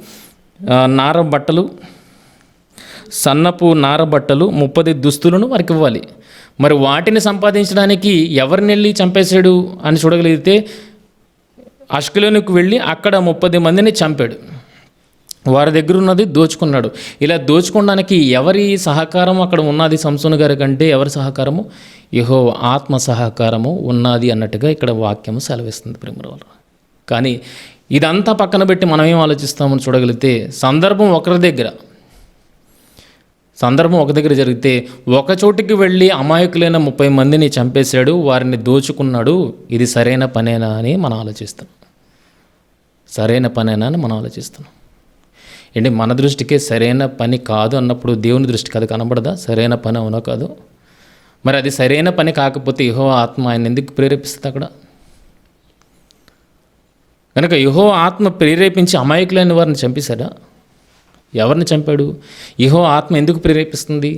సన్నపు నారబట్టలు 30 దుస్తులను వారికి ఇవ్వాలి. మరి వాటిని సంపాదించడానికి ఎవరిని వెళ్ళి చంపేశాడు అని చూడగలిగితే అష్కెలోనుకు వెళ్ళి అక్కడ 30 మందిని చంపాడు. వారి దగ్గర ఉన్నది దోచుకున్నాడు. ఇలా దోచుకోవడానికి ఎవరి సహకారం అక్కడ ఉన్నది? సంసోను గారి కంటే ఎవరి సహకారము? యెహోవా ఆత్మ సహకారము ఉన్నది అన్నట్టుగా ఇక్కడ వాక్యము సెలవిస్తుంది. ప్రేమల వల్ల. కానీ ఇదంతా పక్కన పెట్టి మనం ఏం ఆలోచిస్తామని చూడగలిగితే సందర్భం ఒక దగ్గర జరిగితే ఒక చోటికి వెళ్ళి అమాయకులైన 30 మందిని చంపేశాడు, వారిని దోచుకున్నాడు. ఇది సరైన పనేనా అని మనం ఆలోచిస్తాం. ఏంటి, మన దృష్టికే సరైన పని కాదు అన్నప్పుడు దేవుని దృష్టికి అది కనబడదా? సరైన పని అవునా కాదు? మరి అది సరైన పని కాకపోతే యెహోవా ఆత్మ ఆయన ఎందుకు ప్రేరేపిస్తుంది అక్కడ? కనుక యెహోవా ఆత్మ ప్రేరేపించి అమాయకులైన వారిని చంపేశాడా? ఎవరిని చంపాడు? యెహోవా ఆత్మ ఎందుకు ప్రేరేపిస్తుంది?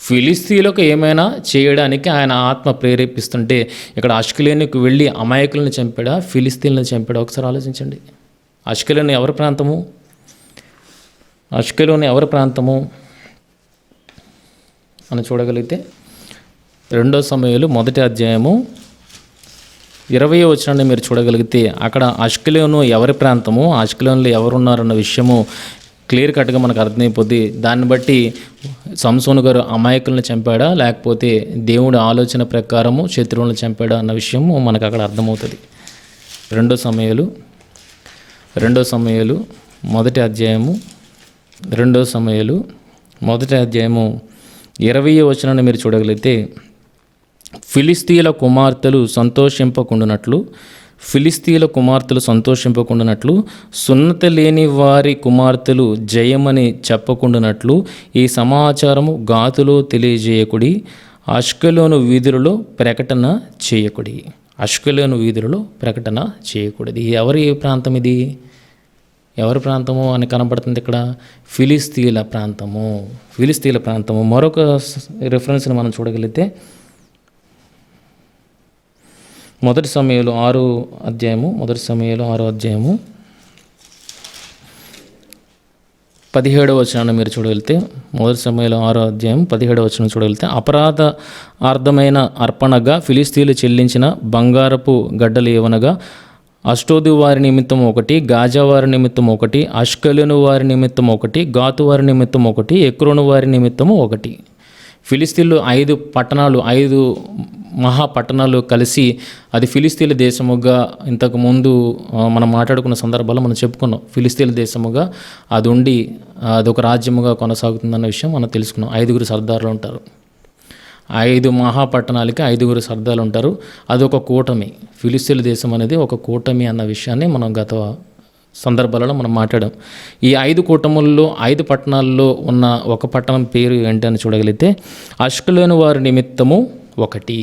ఫిలిస్తీయులకు ఏమైనా చేయడానికి ఆయన ఆత్మ ప్రేరేపిస్తుంటే ఇక్కడ అష్కెలోనుకు వెళ్ళి అమాయకులను చంపాడా, ఫిలిస్తీయులను చంపాడా? ఒకసారి ఆలోచించండి. అష్కెలోను ఎవరి ప్రాంతము అని చూడగలిగితే 2 సమూయేలు 1వ అధ్యాయము 20వ వచనాన్ని మీరు చూడగలిగితే అక్కడ అష్కెలోను ఎవరి ప్రాంతము, అష్కెలోనులో ఎవరున్నారన్న విషయము క్లియర్ కట్గా మనకు అర్థమైపోద్ది. దాన్ని బట్టి సంసోను గారు అమాయకులను చంపాడా లేకపోతే దేవుడి ఆలోచన ప్రకారము శత్రువులను చంపాడా అన్న విషయము మనకు అక్కడ అర్థమవుతుంది. 2 సమూయేలు 1వ అధ్యాయము 20వ వచనాన్ని మీరు చూడగలిగితే ఫిలిస్తీయుల కుమార్తెలు సంతోషింపకుండునట్లు ఫిలిస్తీన్ల కుమార్తెలు సంతోషింపకుండానట్లు, సున్నతి లేని వారి కుమార్తెలు జయమని చెప్పకుండానట్లు ఈ సమాచారము గాతులో తెలియజేయకుడి, అష్కెలోను వీధులలో ప్రకటన చేయకుడి. అష్కెలోను వీధులలో ప్రకటన చేయకూడదు. ఎవరి ప్రాంతం ఇది? ఎవరి ప్రాంతము అని కనబడుతుంది ఇక్కడ? ఫిలిస్తీన్ల ప్రాంతము. ఫిలిస్తీన్ల ప్రాంతము. మరొక రిఫరెన్స్ని మనం చూడగలిగితే మొదటి సమయంలో 6వ అధ్యాయము 17వ వచనాన్ని మీరు చూడగలిగితే, మొదటి సమయంలో 6వ అధ్యాయం 17వ వచనం చూడగలిగితే, అపరాధ అర్థమైన అర్పణగా ఫిలిస్తీన్లు చెల్లించిన బంగారపు గడ్డలు ఏవనగా అష్టోదు వారి నిమిత్తం ఒకటి, గాజా వారి నిమిత్తం ఒకటి, అష్కెలోను వారి నిమిత్తం ఒకటి, గాతు వారి నిమిత్తం ఒకటి, ఎక్రోను వారి నిమిత్తము ఒకటి. ఫిలిస్తీన్లు 5 పట్టణాలు, 5 మహాపట్టణాలు కలిసి అది ఫిలిస్తీన్ల దేశముగా ఇంతకు ముందు మనం మాట్లాడుకున్న సందర్భాల్లో మనం చెప్పుకున్నాం. ఫిలిస్తీన్ల దేశముగా అది ఉండి అదొక రాజ్యముగా కొనసాగుతుందన్న విషయం మనం తెలుసుకున్నాం. 5 సర్దార్లు ఉంటారు. 5 మహాపట్టణాలకి 5 సర్దార్లు ఉంటారు. అదొక కూటమి. ఫిలిస్తీన్ల దేశం అనేది ఒక కూటమి అన్న విషయాన్ని మనం గత సందర్భాలలో మనం మాట్లాడాం. ఈ 5 కూటముల్లో 5 పట్టణాల్లో ఉన్న ఒక పట్టణం పేరు ఏంటని చూడగలిగితే అష్కెలోను వారి నిమిత్తము ఒకటి.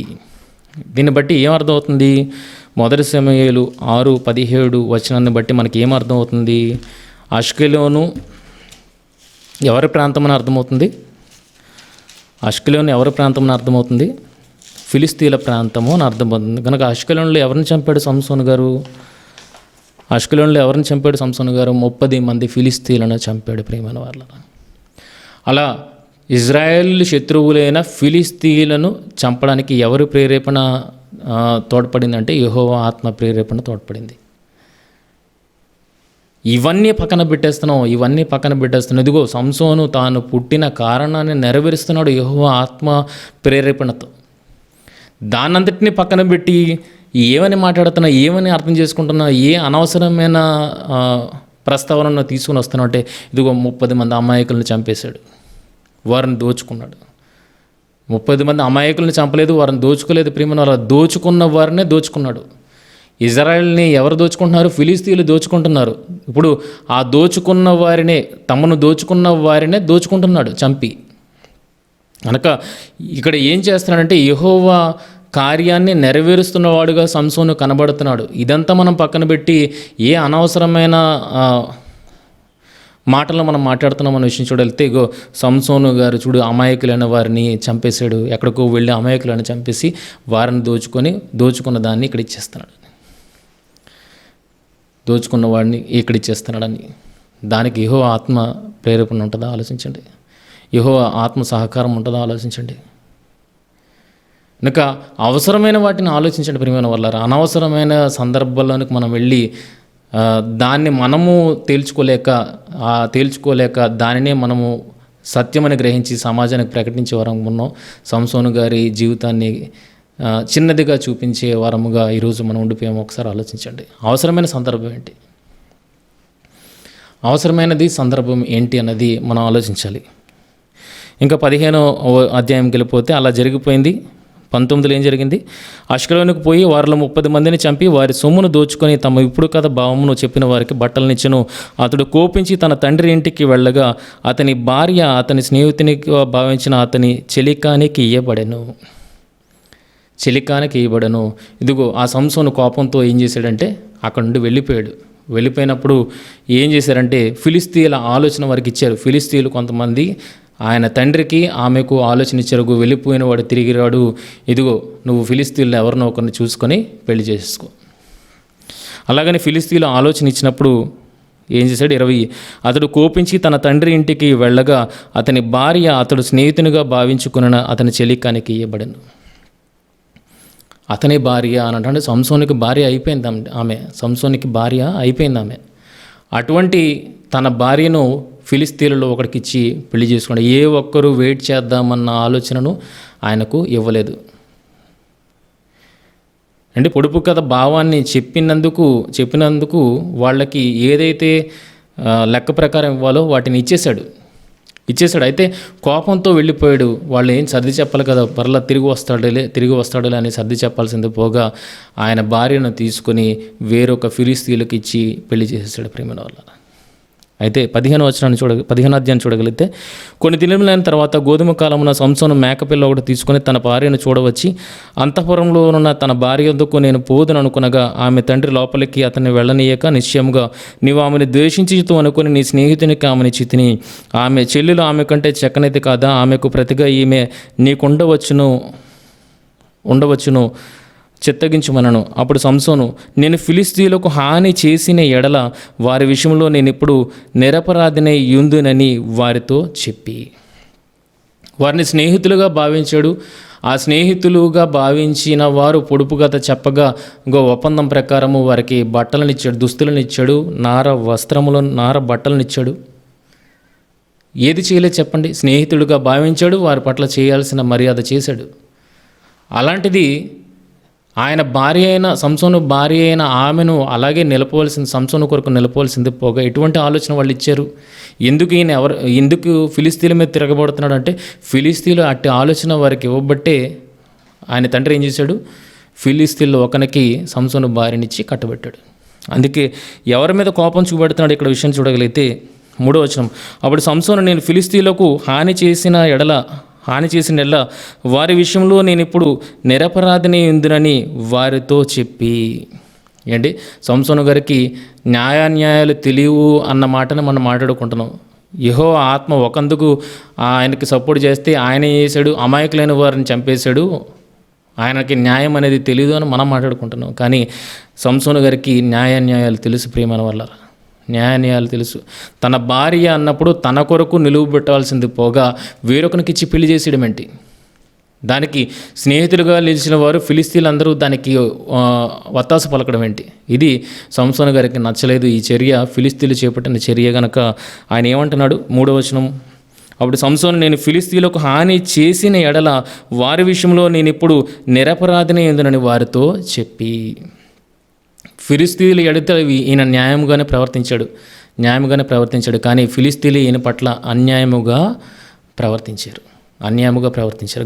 దీన్ని బట్టి ఏమర్థమవుతుంది? మొదటి సమూయేలు 6:17 వచనాన్ని బట్టి మనకి ఏమర్థం అవుతుంది? అష్కెలోను ఎవరి ప్రాంతం అని అర్థమవుతుంది? అష్కెలోను ఎవరి ప్రాంతం అని అర్థమవుతుంది? ఫిలిస్తీన్ల ప్రాంతము అని అర్థమవుతుంది. కనుక అష్కెలోనులో ఎవరిని చంపాడు సంసోను గారు? అష్కెలోనులో ఎవరిని చంపాడు సంసోను గారు? 30 మంది ఫిలిస్తీన్లను చంపాడు. ప్రియమైన వాళ్ళ అలా ఇజ్రాయెల్ శత్రువులైన ఫిలిస్తీన్లను చంపడానికి ఎవరి ప్రేరేపణ తోడ్పడిందంటే యెహోవా ఆత్మ ప్రేరేపణ తోడ్పడింది. ఇవన్నీ పక్కన పెట్టేస్తున్నాం. ఇదిగో సంసోను తాను పుట్టిన కారణాన్ని నెరవేరుస్తున్నాడు యెహోవా ఆత్మ ప్రేరేపణతో. దానంతటిని పక్కన పెట్టి ఏమని మాట్లాడుతున్నా, ఏమని అర్థం చేసుకుంటున్నా, ఏ అనవసరమైన ప్రస్తావనను తీసుకుని వస్తున్నావు అంటే, ఇదిగో 30 మంది అమాయకులను చంపేశాడు, వారిని దోచుకున్నాడు. 30 మంది అమాయకులను చంపలేదు, వారిని దోచుకోలేదు. ప్రియమైన వారు, దోచుకున్న వారినే దోచుకున్నాడు. ఇజ్రాయెల్ని ఎవరు దోచుకుంటున్నారు? ఫిలిస్తీన్లు దోచుకుంటున్నారు. ఇప్పుడు ఆ దోచుకున్న వారినే, తమను దోచుకున్న వారినే దోచుకుంటున్నాడు చంపి. కనుక ఇక్కడ ఏం చేస్తున్నాడంటే యెహోవా కార్యాన్ని నెరవేరుస్తున్నవాడుగా సంసోను కనబడుతున్నాడు. ఇదంతా మనం పక్కన పెట్టి ఏ అనవసరమైన మాటలు మనం మాట్లాడుతున్నాం అనే విషయం చూడలితే, ఇగో సంసోను గారు చూడు అమాయకులైన వారిని చంపేశాడు, ఎక్కడికో వెళ్ళి అమాయకులను చంపేసి వారిని దోచుకున్న దాన్ని ఇక్కడ ఇచ్చేస్తున్నాడు, దోచుకున్న వాడిని ఇక్కడ ఇచ్చేస్తున్నాడని. దానికి యెహోవా ఆత్మ ప్రేరేపణ ఉంటుందా? ఆలోచించండి. యెహోవా ఆత్మ సహకారం ఉంటుందా? ఆలోచించండి. కనుక అవసరమైన వాటిని ఆలోచించండి ప్రియమైన వాళ్ళారా. అనవసరమైన సందర్భాల్లోనికి మనం వెళ్ళి దాన్ని మనము తేల్చుకోలేక దానినే మనము సత్యమని గ్రహించి సమాజానికి ప్రకటించే వారం ఉన్నాం. సంసోను గారి జీవితాన్ని చిన్నదిగా చూపించే వారముగా ఈరోజు మనం ఉండిపోయాము. ఒకసారి ఆలోచించండి. అవసరమైన సందర్భం ఏంటి, అవసరమైనది సందర్భం ఏంటి అన్నది మనం ఆలోచించాలి. ఇంకా 15వ అధ్యాయంకి వెళ్ళిపోతే అలా జరిగిపోయింది. 19లో ఏం జరిగింది? అష్కెలోనుకు పోయి వారిలో 30 మందిని చంపి వారి సొమ్మును దోచుకొని తమ ఇప్పుడు కథ భావమును చెప్పిన వారికి బట్టలనిచ్చెను. అతడు కోపించి తన తండ్రి ఇంటికి వెళ్ళగా అతని భార్య అతని స్నేహితునికి భావించిన అతని చెలికానికి ఇయ్యబడెను. ఇదిగో ఆ సంసోను కోపంతో ఏం చేశాడంటే అక్కడ నుండి వెళ్ళిపోయినప్పుడు ఏం చేశారంటే ఫిలిస్తీన్ల ఆలోచన వారికి ఇచ్చారు. ఫిలిస్తీన్లు కొంతమంది ఆయన తండ్రికి ఆమెకు ఆలోచన ఇచ్చారు, వెళ్ళిపోయిన వాడు తిరిగి రాడు, ఇదిగో నువ్వు ఫిలిస్తీన్లు ఎవరినో ఒకరిని చూసుకొని పెళ్లి చేసుకో. అలాగని ఫిలిస్తీన్లు ఆలోచన ఇచ్చినప్పుడు ఏం చేశాడు? 20 అతడు కోపించి తన తండ్రి ఇంటికి వెళ్ళగా అతని భార్య అతడు స్నేహితునిగా భావించుకున్న అతని చెలికానికి ఇయ్యబడెను. అతని భార్య అని అంటే సంసోనికి భార్య అయిపోయింది ఆమె. సంసోనికి భార్య అయిపోయింది ఆమె. అటువంటి తన భార్యను ఫిలిస్తీన్లలో ఒకడికి ఇచ్చి పెళ్లి చేసుకున్నాడు. ఏ ఒక్కరూ వెయిట్ చేద్దామన్న ఆలోచనను ఆయనకు ఇవ్వలేదు. అంటే పొడుపు కథ భావాన్ని చెప్పినందుకు వాళ్ళకి ఏదైతే లెక్క ప్రకారం ఇవ్వాలో వాటిని ఇచ్చేశాడు. ఇచ్చేశాడు. అయితే కోపంతో వెళ్ళిపోయాడు. వాళ్ళు ఏం సర్ది చెప్పాలి కదా, మరలా తిరిగి వస్తాడులే అని సర్ది చెప్పాల్సింది పోగా ఆయన భార్యను తీసుకొని వేరొక ఫిలిస్తీయులకు ఇచ్చి పెళ్లి చేసేసాడు ప్రేమైన వాళ్ళ. అయితే 15 అధ్యాయం చూడగలిగితే, కొన్ని దినములైన తర్వాత గోధుమ కాలమున సంసోను మేకపిల్ల ఒకటి తీసుకొని తన భార్యను చూడవచ్చి, అంతఃపురంలో ఉన్న తన భార్య వద్దకు నేను పోదును అనుకునగా ఆమె తండ్రి లోపలికి అతన్ని వెళ్ళనీయక నిశ్చయముగా నీవు ఆమెను ద్వేషించుతూ అనుకుని నీ స్నేహితునికి ఆమెని చితిని, ఆమె చెల్లెలు ఆమె కంటే చక్కనైతే కాదా, ఆమెకు ప్రతిగా ఈమె ఉండవచ్చును చిత్తగించుమనను. అప్పుడు సంసోను, నేను ఫిలిస్తీయులకు హాని చేసిన ఎడల వారి విషయంలో నేను ఇప్పుడు నిరపరాధినై యుందునని వారితో చెప్పి, వారిని స్నేహితులుగా భావించాడు. ఆ స్నేహితులుగా భావించిన వారు పొడుపు కథ చెప్పగా ఒప్పందం ప్రకారము వారికి బట్టలనిచ్చాడు, దుస్తులనిచ్చాడు, నార బట్టలనిచ్చాడు. ఏది చేయలేదు చెప్పండి? స్నేహితుడుగా భావించాడు, వారి పట్ల చేయాల్సిన మర్యాద చేశాడు. అలాంటిది ఆయన సంసోను భార్య అయిన ఆమెను అలాగే సంసోను కొరకు నిలపవలసింది పోగా ఎటువంటి ఆలోచన వాళ్ళు ఇచ్చారు? ఎందుకు ఫిలిస్తీన్ల మీద తిరగబడుతున్నాడు అంటే, ఫిలిస్తీన్లు అట్టి ఆలోచన వారికి ఇవ్వబట్టే ఆయన తండ్రి ఏం చేశాడు? ఫిలిస్తీన్లో ఒకనికి సంసోను భార్యనిచ్చి కట్టబెట్టాడు. అందుకే ఎవరి మీద కోపం చూపెడుతున్నాడు ఇక్కడ విషయం చూడగలిగితే 3వ వచనం, అప్పుడు సంసోను నేను ఫిలిస్తీన్లకు హాని చేసిన ఎడల వారి విషయంలో నేను ఇప్పుడు నిరపరాధిని ఉందునని వారితో చెప్పి. ఏంటి, సంసోను గారికి న్యాయాన్యాయాలు తెలియవు అన్న మాటను మనం మాట్లాడుకుంటున్నాం. యెహోవా ఆత్మ ఒకందుకు ఆయనకి సపోర్ట్ చేస్తే ఆయన చేశాడు, అమాయకులైన వారిని చంపేశాడు, ఆయనకి న్యాయం అనేది తెలియదు అని మనం మాట్లాడుకుంటున్నాం. కానీ సంసోను గారికి న్యాయాన్యాయాలు తెలుసు ప్రియమైన వల్ల, న్యాయాన్యాయాలు తెలుసు. తన భార్య అన్నప్పుడు తన కొరకు నిలువ పెట్టాల్సింది పోగా వేరొకరికి ఇచ్చి పెళ్లి చేసేయడం ఏంటి? దానికి స్నేహితులుగా నిలిచిన వారు ఫిలిస్తీన్లందరూ దానికి వత్తాసు పలకడం ఏంటి? ఇది సంసోను గారికి నచ్చలేదు. ఈ చర్య ఫిలిస్తీన్లు చేపట్టిన చర్య గనక ఆయన ఏమంటున్నాడు? 3వ వచనం, అప్పుడు సంసోను నేను ఫిలిస్తీన్లకు హాని చేసిన ఎడల వారి విషయంలో నేను ఇప్పుడు నిరపరాధిని ఎందునని వారితో చెప్పి. ఫిలిస్తీన్లు ఎడితే ఈయన న్యాయంగానే ప్రవర్తించాడు. కానీ ఫిలిస్తీన్లు ఈయన పట్ల అన్యాయముగా ప్రవర్తించారు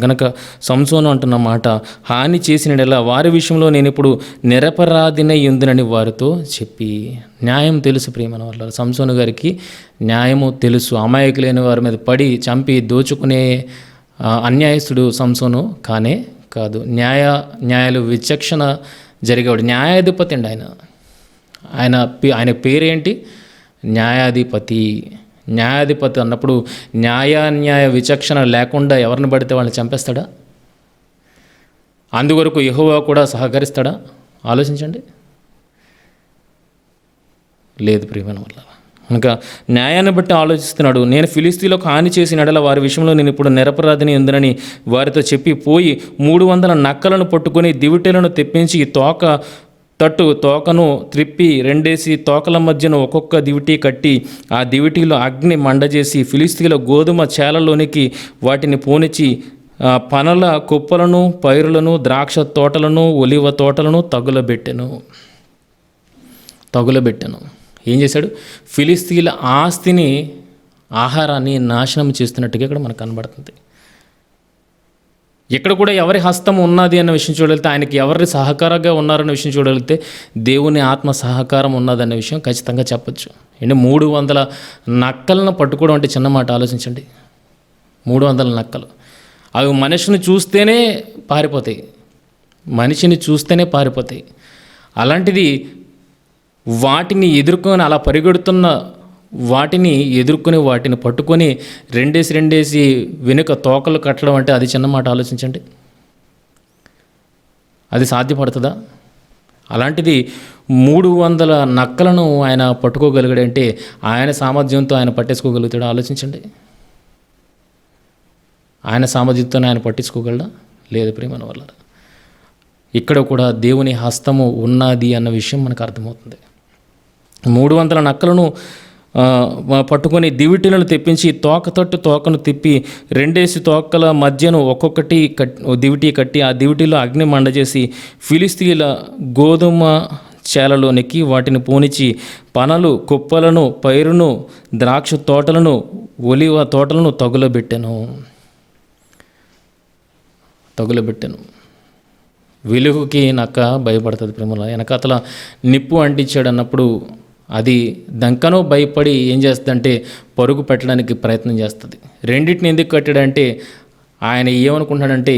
గనక సంసోను అంటున్న మాట, హాని చేసినలా వారి విషయంలో నేను ఇప్పుడు నిరపరాధినై ఉందునని వారితో చెప్పి. న్యాయం తెలుసు ప్రియమైన వాళ్ళ, సంసోను గారికి న్యాయము తెలుసు. అమాయకులైన వారి మీద పడి చంపి దోచుకునే అన్యాయస్తుడు సంసోను కాదు. న్యాయాలు విచక్షణ జరిగేవాడు, న్యాయాధిపతి అండి ఆయన పేరేంటి? న్యాయాధిపతి అన్నప్పుడు న్యాయ విచక్షణ లేకుండా ఎవరిని పడితే వాళ్ళని చంపేస్తాడా? అందువరకు యెహోవా కూడా సహకరిస్తాడా? ఆలోచించండి. లేదు ప్రియమైన వల్ల. కనుక న్యాయాన్ని బట్టి ఆలోచిస్తున్నాడు. నేను ఫిలిస్తీన్లకు హాని చేసిన ఎడల వారి విషయంలో నేను ఇప్పుడు నిరపరాధిని ఉందని వారితో చెప్పి పోయి 300 నక్కలను పట్టుకొని దివిటీలను తెప్పించి తోకను త్రిప్పి 2 తోకల మధ్యన ఒక్కొక్క దివిటీ కట్టి ఆ దివిటీలో అగ్ని మండజేసి ఫిలిస్తీన్ల గోధుమ చేలలోనికి వాటిని పోనిచి పనల కుప్పలను, పైరులను, ద్రాక్ష తోటలను, ఒలివ తోటలను తగులబెట్టెను. ఏం చేశాడు? ఫిలిస్తీన్ల ఆస్తిని, ఆహారాన్ని నాశనం చేస్తున్నట్టుగా ఇక్కడ మనకు కనబడుతుంది. ఇక్కడ కూడా ఎవరి హస్తం ఉన్నది అన్న విషయం చూడగలిగితే, ఆయనకి ఎవరి సహకారంగా ఉన్నారన్న విషయం చూడగలిగితే దేవుని ఆత్మ సహకారం ఉన్నదన్న విషయం ఖచ్చితంగా చెప్పచ్చు. 300 నక్కలను పట్టుకోవడం అంటే చిన్న మాట. ఆలోచించండి, 300 నక్కలు. అవి మనిషిని చూస్తేనే పారిపోతాయి. అలాంటిది వాటిని ఎదుర్కొని అలా పరిగెడుతున్న వాటిని పట్టుకొని 2 వెనుక తోకలు కట్టడం అంటే అది చిన్న మాట. ఆలోచించండి, అది సాధ్యపడుతుందా? అలాంటిది 300 నక్కలను ఆయన పట్టుకోగలిగాడంటే ఆయన సామర్థ్యంతో ఆయన పట్టేసుకోగలుగుతాడు. ఆలోచించండి, ఆయన సామర్థ్యంతో ఆయన పట్టించుకోగలడా? లేదు ప్రియమైన వల్ల. ఇక్కడ కూడా దేవుని హస్తము ఉన్నది అన్న విషయం మనకు అర్థమవుతుంది. 300 నక్కలను పట్టుకొని దివిటీలను తెప్పించి తోకను తిప్పి 2 తోకల మధ్యను ఒక్కొక్కటి దివిటీ కట్టి ఆ దివిటీలో అగ్ని మండజేసి ఫిలిస్తీన్ల గోధుమ చేలలోనికి వాటిని పోనిచి పనలు, కుప్పలను, పైరును, ద్రాక్ష తోటలను, ఒలివ తోటలను తగులబెట్టెను. వెలుగుకి నక్క భయపడుతుంది ప్రేమలో. వెనకాతల నిప్పు అంటించాడు అన్నప్పుడు అది దంకనో భయపడి ఏం చేస్తుందంటే పరుగు పెట్టడానికి ప్రయత్నం చేస్తుంది. రెండింటిని ఎందుకు కట్టాడంటే ఆయన ఏమనుకుంటున్నాడంటే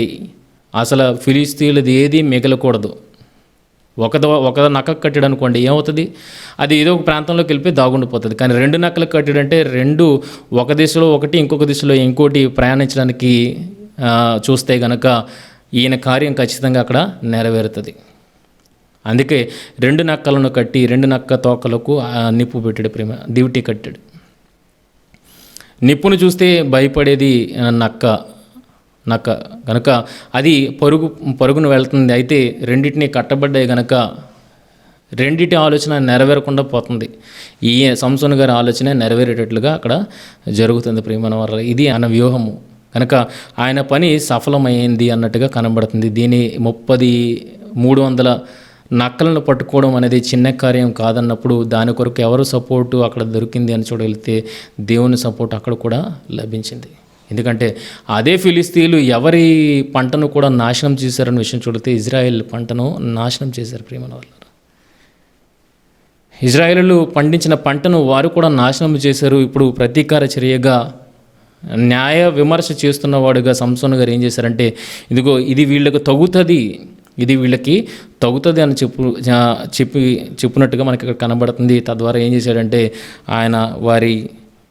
అసలు ఫిలిస్తీన్లది ఏది మిగలకూడదు. ఒక నక్క కట్టాడు అనుకోండి, ఏమవుతుంది, అది ఏదో ఒక ప్రాంతంలోకి వెళ్ళిపోయి దాగుండిపోతుంది. కానీ 2 నక్కలు కట్టాడంటే 2 ఒక దిశలో ఒకటి, ఇంకొక దిశలో ఇంకోటి ప్రయాణించడానికి చూస్తే గనక ఈయన కార్యం ఖచ్చితంగా అక్కడ నెరవేరుతుంది. అందుకే 2 నక్కలను కట్టి 2 నక్క తోకలకు నిప్పు పెట్టాడు ప్రేమ, దివిటి కట్టాడు. నిప్పును చూస్తే భయపడేది నక్క కనుక అది పరుగును వెళ్తుంది. అయితే రెండింటిని కట్టబడ్డాయి కనుక రెండిటి ఆలోచన నెరవేరకుండా పోతుంది. ఈ సంసోను గారి ఆలోచన నెరవేరేటట్లుగా అక్కడ జరుగుతుంది ప్రియమైన వారు. ఇది ఆయన వ్యూహము కనుక ఆయన పని సఫలమైంది అన్నట్టుగా కనబడుతుంది. దీని 300 నక్కలను పట్టుకోవడం అనేది చిన్న కార్యం కాదన్నప్పుడు దాని కొరకు ఎవరు సపోర్టు అక్కడ దొరికింది అని చూడగలిగితే దేవుని సపోర్ట్ అక్కడ కూడా లభించింది. ఎందుకంటే అదే ఫిలిస్తీన్లు ఎవరి పంటను కూడా నాశనం చేశారన్న విషయం చూడితే ఇజ్రాయెల్ పంటను నాశనం చేశారు ప్రియమైన వాళ్ళు. ఇజ్రాయేలు పండించిన పంటను వారు కూడా నాశనం చేశారు. ఇప్పుడు ప్రతీకార చర్యగా న్యాయ విమర్శ చేస్తున్నవాడుగా సంసోను గారు ఏం చేశారంటే ఇదిగో ఇది వీళ్ళకి తగుతుంది అని చెప్పినట్టుగా మనకి ఇక్కడ కనబడుతుంది. తద్వారా ఏం చేశాడంటే ఆయన వారి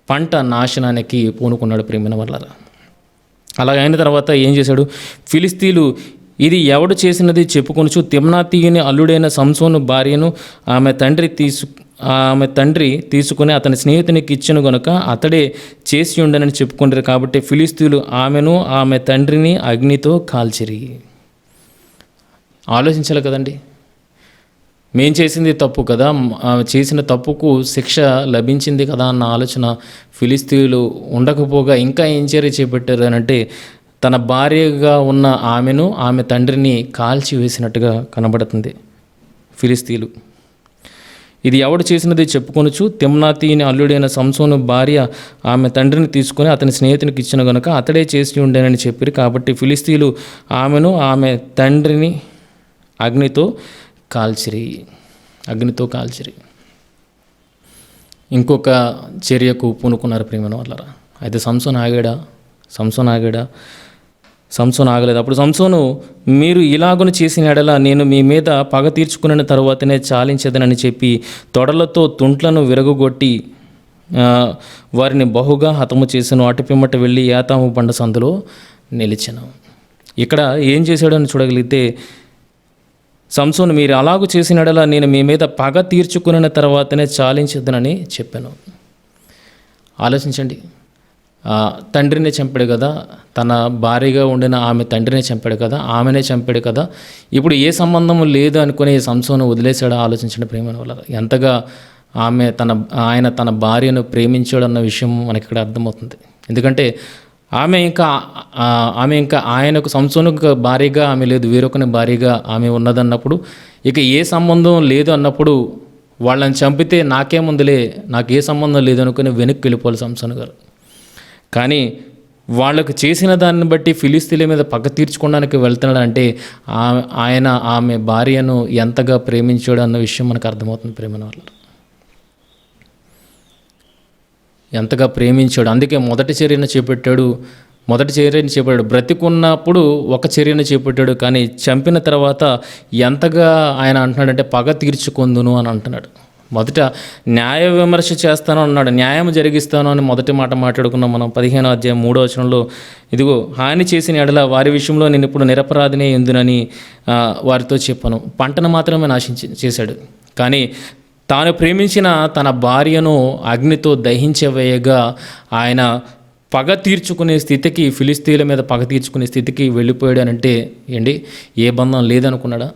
పంట నాశనానికి పూనుకున్నాడు ప్రియమైన వాళ్ళ. అలాగ అయిన తర్వాత ఏం చేశాడు, ఫిలిస్తీన్లు ఇది ఎవడు చేసినది చెప్పుకొనుచు తిమ్నాతీయుని అల్లుడైన సంసోను భార్యను ఆమె తండ్రి తీసుకుని అతని స్నేహితునికి ఇచ్చెను గనుక అతడే చేసి ఉండనని చెప్పుకుంటారు. కాబట్టి ఫిలిస్తీన్లు ఆమెను ఆమె తండ్రిని అగ్నితో కాల్చిరి. ఆలోచించాలి కదండి, మేం చేసింది తప్పు కదా, చేసిన తప్పుకు శిక్ష లభించింది కదా అన్న ఆలోచన ఫిలిస్తీన్లు ఉండకపోగా ఇంకా ఏం చర్య చేపట్టారు అని అంటే తన భార్యగా ఉన్న ఆమెను ఆమె తండ్రిని కాల్చి వేసినట్టుగా కనబడుతుంది ఫిలిస్తీన్లు. ఇది ఎవడు చేసినది చెప్పుకొనుచు తిమ్నాతీని అల్లుడైన సంసోను భార్య ఆమె తండ్రిని తీసుకుని అతని స్నేహితునికి ఇచ్చిన గనుక అతడే చేసి ఉండేనని చెప్పారు. కాబట్టి ఫిలిస్తీన్లు ఆమెను ఆమె తండ్రిని అగ్నితో కాల్చిరి. ఇంకొక చర్యకు పూనుకున్నారు ప్రియమైన వాళ్ళరా. అయితే సంసోను ఆగలేదు. అప్పుడు సంసోను, మీరు ఇలాగును చేసిన ఎడల నేను మీ మీద పగ తీర్చుకున్న తర్వాతనే చాలించదనని చెప్పి తొడలతో తుంట్లను విరగొట్టి వారిని బహుగా హతము చేసాను. అటు పిమ్మట వెళ్ళి యాతాము బండ సందులో నిలిచాను. ఇక్కడ ఏం చేశాడు అని చూడగలిగితే సంసోను, మీరు అలాగూ చేసినడలా నేను మీ మీద పగ తీర్చుకున్న తర్వాతనే చాలించదనని చెప్పాను. ఆలోచించండి, తండ్రిని చంపాడు కదా, తన భార్యగా ఉండిన ఆమె తండ్రిని చంపాడు కదా, ఆమెనే చంపాడు కదా, ఇప్పుడు ఏ సంబంధము లేదు అనుకుని సంసోను వదిలేశాడో ఆలోచించండి ప్రేమ వల్ల. ఎంతగా ఆయన తన భార్యను ప్రేమించాడు అన్న విషయం మనకి ఇక్కడ అర్థమవుతుంది. ఎందుకంటే ఆమె ఇంకా ఆయనకు సంసోనుకు భార్యగా ఆమె లేదు, వేరొకని భార్యగా ఆమె ఉన్నదన్నప్పుడు ఇక ఏ సంబంధం లేదు అన్నప్పుడు వాళ్ళని చంపితే నాకేముందులే, నాకు ఏ సంబంధం లేదు అనుకుని వెనక్కి వెళ్ళిపోవాలి సంసోను గారు. కానీ వాళ్ళకు చేసిన దాన్ని బట్టి ఫిలిస్తీన్ల మీద పగ తీర్చుకోవడానికి వెళ్తున్నాడు అంటే ఆయన ఆమె భార్యను ఎంతగా ప్రేమించాడు అన్న విషయం మనకు అర్థమవుతుంది ప్రేమన వాళ్ళు. ఎంతగా ప్రేమించాడు, అందుకే మొదటి చర్యను చేపట్టాడు. బ్రతికున్నప్పుడు ఒక చర్యను చేపట్టాడు, కానీ చంపిన తర్వాత ఎంతగా ఆయన అంటున్నాడంటే పగ తీర్చుకొందును అని అంటున్నాడు. మొదట న్యాయ విమర్శ చేస్తాను అన్నాడు, న్యాయం జరిగిస్తాను అని మొదటి మాట మాట్లాడుకున్నాం మనం 15వ అధ్యాయం 3వ వచనంలో. ఇదిగో హాని చేసిన ఎడల వారి విషయంలో నేను ఇప్పుడు నిరపరాధినే ఎందునని వారితో చెప్పాను. పంటను మాత్రమే చేశాడు, కానీ తాను ప్రేమించిన తన భార్యను అగ్నితో దహించవేయగా ఆయన పగ తీర్చుకునే స్థితికి, ఫిలిస్తీన్ల మీద పగ తీర్చుకునే స్థితికి వెళ్ళిపోయాడు అంటే ఏంటి, ఏ బంధం లేదనుకున్నాడా?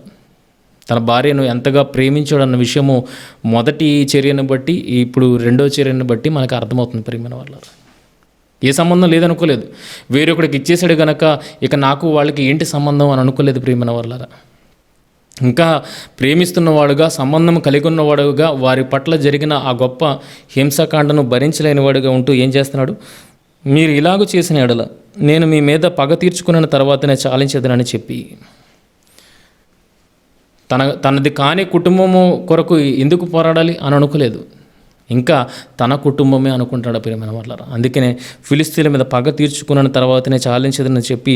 తన భార్యను ఎంతగా ప్రేమించాడు అన్న విషయము మొదటి చర్యను బట్టి ఇప్పుడు రెండో చర్యను బట్టి మనకు అర్థమవుతుంది ప్రియమైన వాళ్ళ. ఏ సంబంధం లేదనుకోలేదు, వేరొకడికి ఇచ్చేసాడు కనుక ఇక నాకు వాళ్ళకి ఏంటి సంబంధం అని అనుకోలేదు ప్రియమైన వాళ్ళ. ఇంకా ప్రేమిస్తున్నవాడుగా, సంబంధం కలిగి ఉన్నవాడుగా, వారి పట్ల జరిగిన ఆ గొప్ప హింసాకాండను భరించలేనివాడుగా ఉంటూ ఏం చేస్తున్నాడు? మీరు ఇలాగ చేసిన ఎడల నేను మీ మీద పగ తీర్చుకున్న తర్వాతనే చాలించదనని చెప్పి తనది కాని కుటుంబము కొరకు ఎందుకు పోరాడాలి అని అనుకోలేదు. ఇంకా తన కుటుంబమే అనుకుంటాడు ప్రియమైన వాళ్ళారా. అందుకనే ఫిలిస్తీన్ల మీద పగ తీర్చుకున్న తర్వాతనే చాలించదని చెప్పి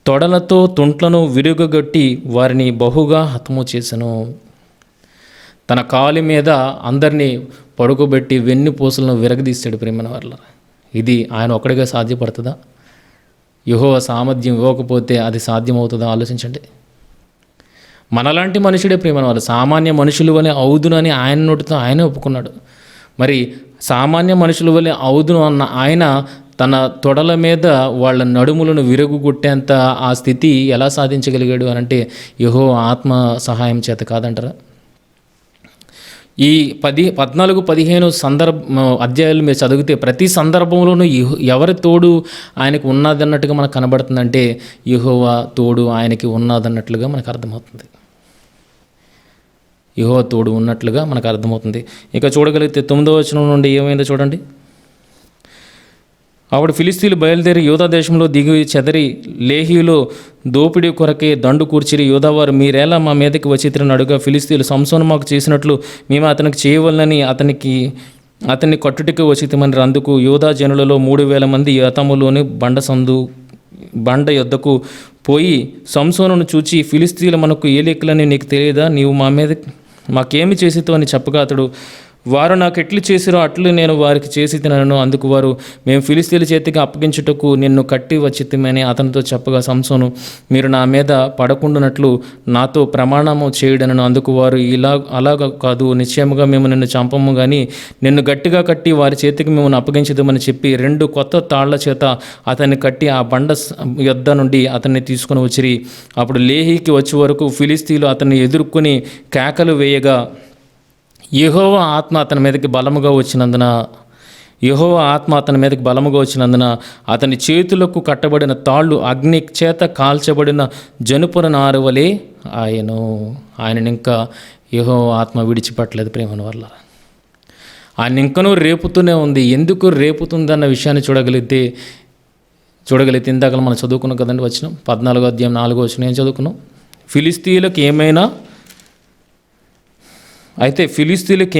తొడలతో తుంట్లను విరుగగొట్టి వారిని బహుగా హతము చేసెను. తన కాలి మీద అందరినీ పడుకోబెట్టి వెన్నుపూసలను విరగదీశాడు ప్రియమైన వాళ్ళారా. ఇది ఆయన ఒక్కడిగా సాధ్యపడుతుందా? యెహోవా సామర్థ్యం ఇవ్వకపోతే అది సాధ్యమవుతుందా? ఆలోచించండి. మనలాంటి మనుషుడే ప్రియమైన వాళ్ళు, సామాన్య మనుషులు వలె అవుదును అని ఆయన నోటితో ఆయనే ఒప్పుకున్నాడు. మరి సామాన్య మనుషుల వలె అవుదును అన్న ఆయన తన తొడల మీద వాళ్ళ నడుములను విరుగుగొట్టేంత ఆ స్థితి ఎలా సాధించగలిగాడు అనంటే యెహోవా ఆత్మ సహాయం చేత కాదంటారా? ఈ 14, 15 అధ్యాయాలు మీరు చదివితే ప్రతి సందర్భంలోనూ ఎవరి తోడు ఆయనకు ఉన్నదన్నట్టుగా మనకు కనబడుతుందంటే యెహోవా తోడు ఆయనకి ఉన్నదన్నట్లుగా మనకు అర్థమవుతుంది. యెహోవా తోడు ఉన్నట్లుగా మనకు అర్థమవుతుంది. ఇక చూడగలిగితే 9వ వచనం నుండి ఏమైందో చూడండి. అప్పుడు ఫిలిస్తీన్లు బయలుదేరి యూదా దేశంలో దిగి చెదరి లేహీలో దోపిడీ కొరకే దండు కూర్చిరి. యూదావారు మీరేలా మా మీదకి వచ్చితిరని అడుగా ఫిలిస్తీన్లు సంసోను మాకు చేసినట్లు మేము అతనికి చేయవలనని అతన్ని కట్టుటికి వచ్చితమని. అందుకు యూదా జనులలో 3,000 మంది యతములోని బండ యొద్దకు పోయి సంసోనును చూచి ఫిలిస్తీన్లు మనకు ఏ లెక్కలని నీకు తెలియదా? నీవు మాకేమి చేసితో అని చెప్పగా అతడు వారు నాకు ఎట్లు చేసిరో అట్లు నేను వారికి చేసి తినను. అందుకు వారు మేము ఫిలిస్తీన్ల చేతికి అప్పగించుటకు నిన్ను కట్టి వచ్చితమని అతనితో చెప్పగా సంసోను మీరు నా మీద పడకుండానట్లు నాతో ప్రమాణము చేయడనను. అందుకు వారు అలాగ కాదు, నిశ్చయముగా మేము నిన్ను చంపము కానీ నిన్ను గట్టిగా కట్టి వారి చేతికి మేము అప్పగించదమని చెప్పి 2 కొత్త తాళ్ల చేత అతన్ని కట్టి ఆ బండ యొద్ద నుండి అతన్ని తీసుకుని వచ్చిరి. అప్పుడు లేహీకి వచ్చే వరకు ఫిలిస్తీన్లు అతన్ని ఎదుర్కొని కేకలు వేయగా యెహోవా ఆత్మ అతని మీదకి బలముగా వచ్చినందున అతని చేతులకు కట్టబడిన తాళ్ళు అగ్ని చేత కాల్చబడిన జనుపుర నారువలే ఆయన ఇంకా యెహోవా ఆత్మ విడిచిపెట్టలేదు ప్రేమల వల్ల. ఆయన ఇంకనూ రేపుతూనే ఉంది. ఎందుకు రేపుతుందన్న విషయాన్ని చూడగలిగితే ఇందాక మనం చదువుకున్నాం కదండి. వచ్చిన 14వ అధ్యాయం 4వ వచనం ఏం చదువుకున్నాం? ఫిలిస్తీన్లకు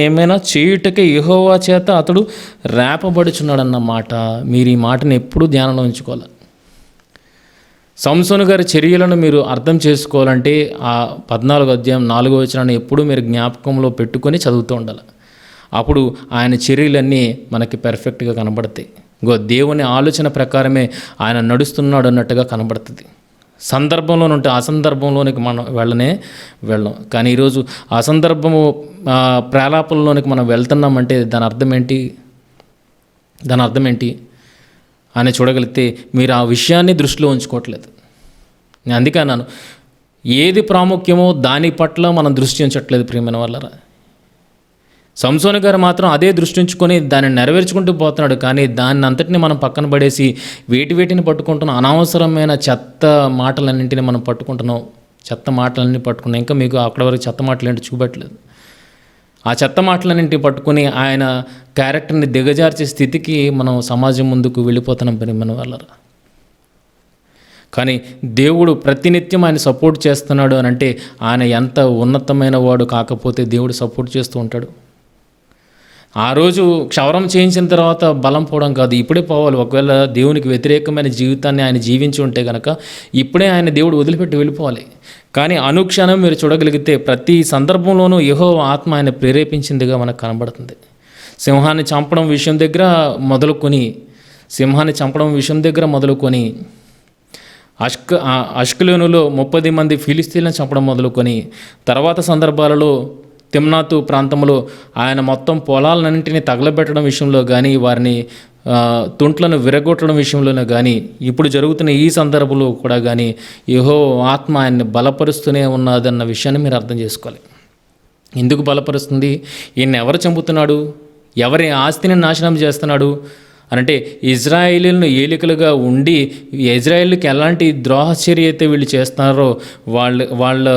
ఏమైనా చేయుటకే యెహోవా చేత అతడు రేపబడుచున్నాడన్న మాట. మీరు ఈ మాటను ఎప్పుడూ ధ్యానంలో ఉంచుకోవాలి. సంసోను గారి చర్యలను మీరు అర్థం చేసుకోవాలంటే ఆ 14వ అధ్యాయం 4వ వచనాన్ని ఎప్పుడూ మీరు జ్ఞాపకంలో పెట్టుకొని చదువుతూ ఉండాలి. అప్పుడు ఆయన చర్యలన్నీ మనకి పెర్ఫెక్ట్గా కనబడతాయి. దేవుని ఆలోచన ప్రకారమే ఆయన నడుస్తున్నాడు అన్నట్టుగా కనబడుతుంది. సందర్భంలో ఉంటే అసందర్భంలోనికి మనం వెళ్ళం. కానీ ఈరోజు అసందర్భము ప్రాలాపంలోనికి మనం వెళ్తున్నామంటే దాని అర్థం ఏంటి అని చూడగలిగితే మీరు ఆ విషయాన్ని దృష్టిలో ఉంచుకోవట్లేదు. నేను అందుకే అన్నాను, ఏది ప్రాముఖ్యమో దాని పట్ల మనం దృష్టి ఉంచట్లేదు ప్రియమైన వాళ్ళరా. సంసోను గారు మాత్రం అదే దృష్టి ఉంచుకొని దాన్ని నెరవేర్చుకుంటూ పోతున్నాడు. కానీ దాన్ని అంతటిని మనం పక్కన పడేసి వేటిని పట్టుకుంటున్నాం? అనవసరమైన చెత్త మాటలన్నింటినీ మనం పట్టుకుంటున్నాం. ఇంకా మీకు అక్కడ వరకు చెత్త మాటలు ఏంటి చూపెట్టలేదు. ఆ చెత్త మాటలన్నింటినీ పట్టుకుని ఆయన క్యారెక్టర్ని దిగజార్చే స్థితికి మనం సమాజం ముందుకు వెళ్ళిపోతున్నాం మన వల్ల. కానీ దేవుడు ప్రతినిత్యం ఆయన సపోర్ట్ చేస్తున్నాడు అని అంటే ఆయన ఎంత ఉన్నతమైన వాడు కాకపోతే దేవుడు సపోర్ట్ చేస్తూ ఉంటాడు. ఆ రోజు క్షవరం చేయించిన తర్వాత బలం పోవడం కాదు, ఇప్పుడే పోవాలి. ఒకవేళ దేవునికి వ్యతిరేకమైన జీవితాన్ని ఆయన జీవించి ఉంటే కనుక ఇప్పుడే ఆయన దేవుడు వదిలిపెట్టి వెళ్ళిపోవాలి. కానీ అనుక్షణం మీరు చూడగలిగితే ప్రతి సందర్భంలోనూ యెహోవా ఆత్మ ఆయన ప్రేరేపించిందిగా మనకు కనబడుతుంది. సింహాన్ని చంపడం విషయం దగ్గర మొదలుకొని అష్కలోనులో 30 మంది ఫిలిస్తీన్లను చంపడం మొదలుకొని తర్వాత సందర్భాలలో తిమ్నాతు ప్రాంతంలో ఆయన మొత్తం పొలాలన్నింటినీ తగలబెట్టడం విషయంలో కానీ వారిని తుంట్లను విరగొట్టడం విషయంలోనే కానీ ఇప్పుడు జరుగుతున్న ఈ సందర్భంలో కూడా కానీ యెహోవా ఆత్మ ఆయన్ని బలపరుస్తూనే ఉన్నదన్న విషయాన్ని మీరు అర్థం చేసుకోవాలి. ఎందుకు బలపరుస్తుంది? ఈయన్ని ఎవరు చంపుతున్నాడు? ఎవరి ఆస్తిని నాశనం చేస్తున్నాడు అనంటే ఇజ్రాయేలీలను ఏలికలుగా ఉండి ఇజ్రాయేల్కి ఎలాంటి ద్రోహచర్య అయితే వీళ్ళు చేస్తున్నారో వాళ్ళ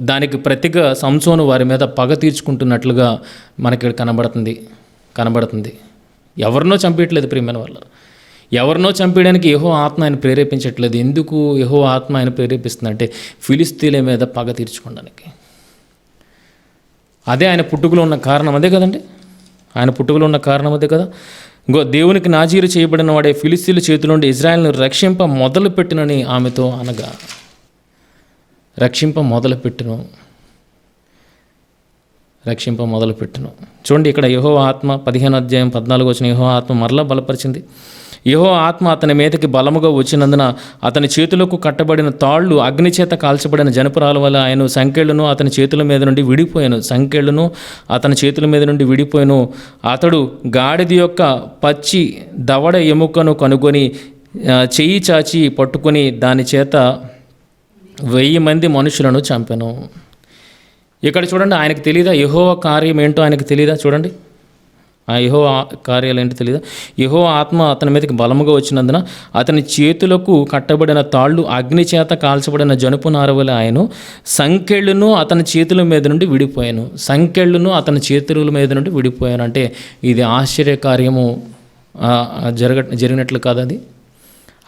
దానికి ప్రతిగా సంసోను వారి మీద పగ తీర్చుకుంటున్నట్లుగా మనకి ఇక్కడ కనబడుతుంది. ఎవరినో చంపేయట్లేదు ప్రియమైన వాళ్ళ, ఎవరినో చంపేయడానికి యెహోవా ఆత్మ ఆయన ప్రేరేపించట్లేదు. ఎందుకు యెహోవా ఆత్మ ఆయన ప్రేరేపిస్తుందంటే ఫిలిస్తీన్ల మీద పగ తీర్చుకోవడానికి. అదే ఆయన పుట్టుకలో ఉన్న కారణం అదే కదండి, ఆయన పుట్టుకలో ఉన్న కారణం అదే కదా. ఇంకో దేవునికి నాజీరు చేయబడిన వాడే ఫిలిస్తీన్ల చేతిలో నుండి ఇజ్రాయెల్ను రక్షింప మొదలుపెట్టునని ఆమెతో అనగా, రక్షింప మొదలుపెట్టును. చూడండి ఇక్కడ యెహోవా ఆత్మ 15వ అధ్యాయం 14వ వచనం, యెహోవా ఆత్మ మరలా బలపరిచింది. యెహోవా ఆత్మ అతని మీదకి బలముగా వచ్చినందున అతని చేతులకు కట్టబడిన తాళ్ళు అగ్నిచేత కాల్చబడిన జనపురాల వల్ల ఆయన సంకెళ్ళను అతని చేతుల మీద నుండి విడిపోయాను. అతడు గాడిద యొక్క పచ్చి దవడ ఎముకను కనుగొని చెయ్యి చాచి పట్టుకొని దాని చేత 1000 మంది మనుషులను చంపెను. ఇక్కడ చూడండి, ఆయనకు తెలియదా యెహోవా కార్యం ఏంటో? ఆయనకు తెలియదా? చూడండి, ఆ యెహోవా కార్యాలు ఏంటో తెలియదా? యెహోవా ఆత్మ అతని మీదకి బలముగా వచ్చినందున అతని చేతులకు కట్టబడిన తాళ్ళు అగ్ని చేత కాల్చబడిన జనుపు నారవల ఆయన సంకెళ్ళును అతని చేతుల మీద నుండి విడిపోయాను. అంటే ఇది ఆశ్చర్యకార్యము జరిగినట్లు కాదు.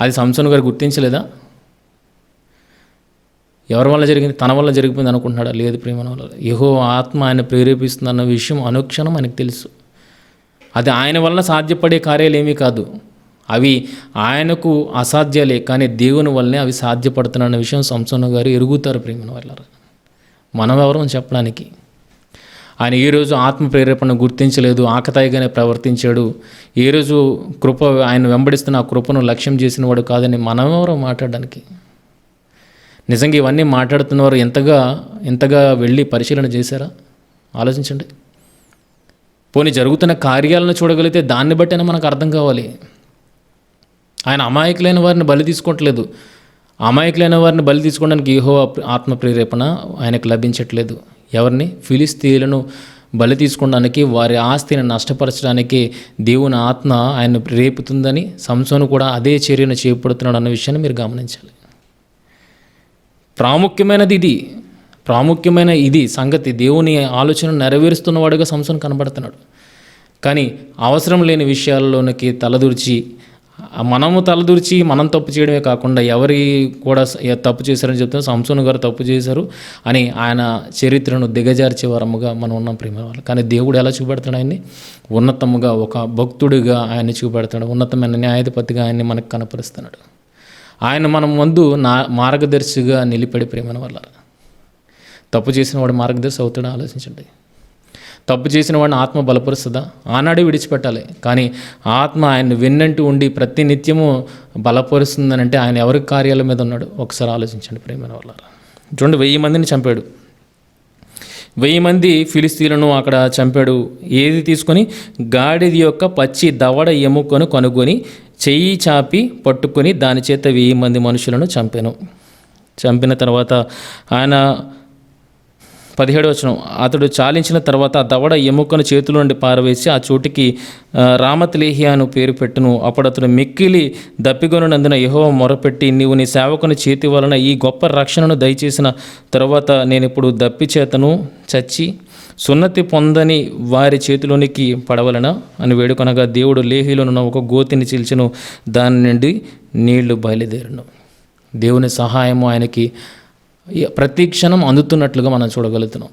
అది సంసోను గారు గుర్తించలేదా? ఎవరి వల్ల జరిగింది? తన వల్ల జరిగిపోయింది అనుకుంటున్నాడా? లేదు ప్రియమైన వల్ల. యెహోవా ఆత్మ ఆయన ప్రేరేపిస్తుందన్న విషయం అనుక్షణం ఆయనకు తెలుసు. అది ఆయన వల్ల సాధ్యపడే కార్యాలు ఏమీ కాదు, అవి ఆయనకు అసాధ్యాలే, కానీ దేవుని వల్లనే అవి సాధ్యపడుతున్న విషయం సంసోను గారు ఎరుగుతారు ప్రియమైన వాళ్ళ. మనం ఎవరం చెప్పడానికి? ఆయన ఏ రోజు ఆత్మ ప్రేరేపణ గుర్తించలేదు, ఆకతాయిగానే ప్రవర్తించాడు. ఏ రోజు కృప ఆయన వెంబడిస్తున్న ఆ కృపను లక్ష్యం చేసిన వాడు కాదని మనం ఎవరో మాట్లాడడానికి? నిజంగా ఇవన్నీ మాట్లాడుతున్నవారు ఎంతగా వెళ్ళి పరిశీలన చేశారా? ఆలోచించండి. పోనీ జరుగుతున్న కార్యాలను చూడగలిగితే దాన్ని బట్టైనా మనకు అర్థం కావాలి. ఆయన అమాయకులైన వారిని బలి తీసుకోవట్లేదు. అమాయకులైన వారిని బలి తీసుకోవడానికి యెహోవా ఆత్మ ప్రేరేపణ ఆయనకు లభించట్లేదు. ఎవరిని? ఫిలిస్తీయులను బలి తీసుకోవడానికి, వారి ఆస్తిని నష్టపరచడానికి దేవుని ఆత్మ ఆయన రేపుతుందని సంసోను కూడా అదే చర్యను చేపడుతున్నాడు అన్న విషయాన్ని మీరు గమనించాలి. ప్రాముఖ్యమైన ఇది సంగతి. దేవుని ఆలోచన నెరవేరుస్తున్నవాడుగా సంసోను కనబడుతున్నాడు. కానీ అవసరం లేని విషయాల్లోనికి మనము తలదూర్చి మనం తప్పు చేయడమే కాకుండా ఎవరి కూడా తప్పు చేశారని చెప్తున్నారు. సంసోను గారు తప్పు చేశారు అని ఆయన చరిత్రను దిగజార్చే వరముగా మనం ఉన్నాం ప్రేమ వాళ్ళు. కానీ దేవుడు ఎలా చూపెడతాడు? ఆయన్ని ఉన్నతముగా, ఒక భక్తుడిగా ఆయన్ని చూపెడతాడు. ఉన్నతమైన న్యాయాధిపతిగా ఆయన్ని మనకు కనపరుస్తున్నాడు. ఆయన మనం ముందు మార్గదర్శిగా నిలిపడి ప్రేమన వల్ల. తప్పు చేసిన వాడు మార్గదర్శి అవుతాడా? ఆలోచించండి. తప్పు చేసిన వాడిని ఆత్మ బలపరుస్తుందా? ఆనాడే విడిచిపెట్టాలి. కానీ ఆత్మ ఆయన వెన్నంటూ ఉండి ప్రతి నిత్యము బలపరుస్తుందని అంటే ఆయన ఎవరి కార్యాల మీద ఉన్నాడు? ఒకసారి ఆలోచించండి ప్రేమన వల్ల. చూడండి, 1000 మందిని చంపాడు. 1000 మంది ఫిలిస్తీన్లను అక్కడ చంపాడు. ఏది తీసుకొని? గాడిద యొక్క పచ్చి దవడ ఎముకను కనుగొని చెయ్యి చాపి పట్టుకొని దాని చేత 1000 మంది మనుషులను చంపిన తర్వాత ఆయన 17వ వచనం, అతడు చాలించిన తర్వాత ఆ దవడ ఎముకను చేతుల నుండి పారవేసి ఆ చోటికి రామత్లేహియా అను పేరు పెట్టును. అప్పుడు అతడు మిక్కిలి దప్పిగొనున్నందున యెహోవా మొరపెట్టి, నీవు నీ సేవకుని చేతి వలన ఈ గొప్ప రక్షణను దయచేసిన తర్వాత నేను ఇప్పుడు దప్పి చేతను చచ్చి సున్నతి పొందని వారి చేతిలోనికి పడవలన అని వేడుకొనగా దేవుడు లేహీలోనున్న ఒక గోతిని చీల్చెను, దాని నుండి నీళ్లు బయలుదేరును. దేవుని సహాయము ఆయనకి ప్రతి క్షణం అందుతున్నట్లుగా మనం చూడగలుగుతున్నాం.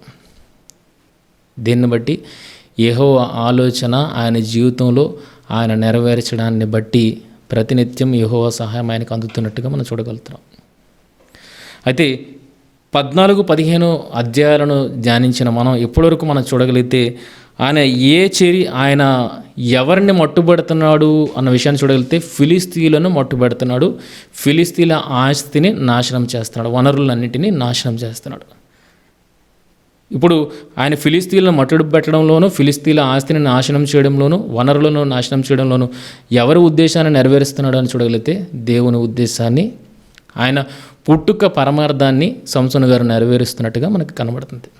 దీన్ని బట్టి యెహోవా ఆలోచన ఆయన జీవితంలో ఆయన నెరవేర్చడాన్ని బట్టి ప్రతినిత్యం యెహోవా సహాయం ఆయనకు అందుతున్నట్టుగా మనం చూడగలుగుతున్నాం. అయితే 14-15 అధ్యాయాలను ధ్యానించిన మనం ఇప్పటివరకు మనం చూడగలిగితే ఆయన ఎవరిని మట్టుబెడుతున్నాడు అన్న విషయాన్ని చూడగలిగితే ఫిలిస్తీయులను మట్టుబెడుతున్నాడు. ఫిలిస్తీన్ల ఆస్తిని నాశనం చేస్తున్నాడు, వనరులన్నింటినీ నాశనం చేస్తున్నాడు. ఇప్పుడు ఆయన ఫిలిస్తీన్లను మట్టుడు పెట్టడంలోనూ, ఫిలిస్తీన్ల ఆస్తిని నాశనం చేయడంలోనూ, వనరులను నాశనం చేయడంలోనూ ఎవరి ఉద్దేశాన్ని నెరవేరుస్తున్నాడు అని చూడగలిగితే దేవుని ఉద్దేశాన్ని, ఆయన పుట్టుక పరమార్థాన్ని సంసోను గారు నెరవేరుస్తున్నట్టుగా మనకు కనబడుతుంది.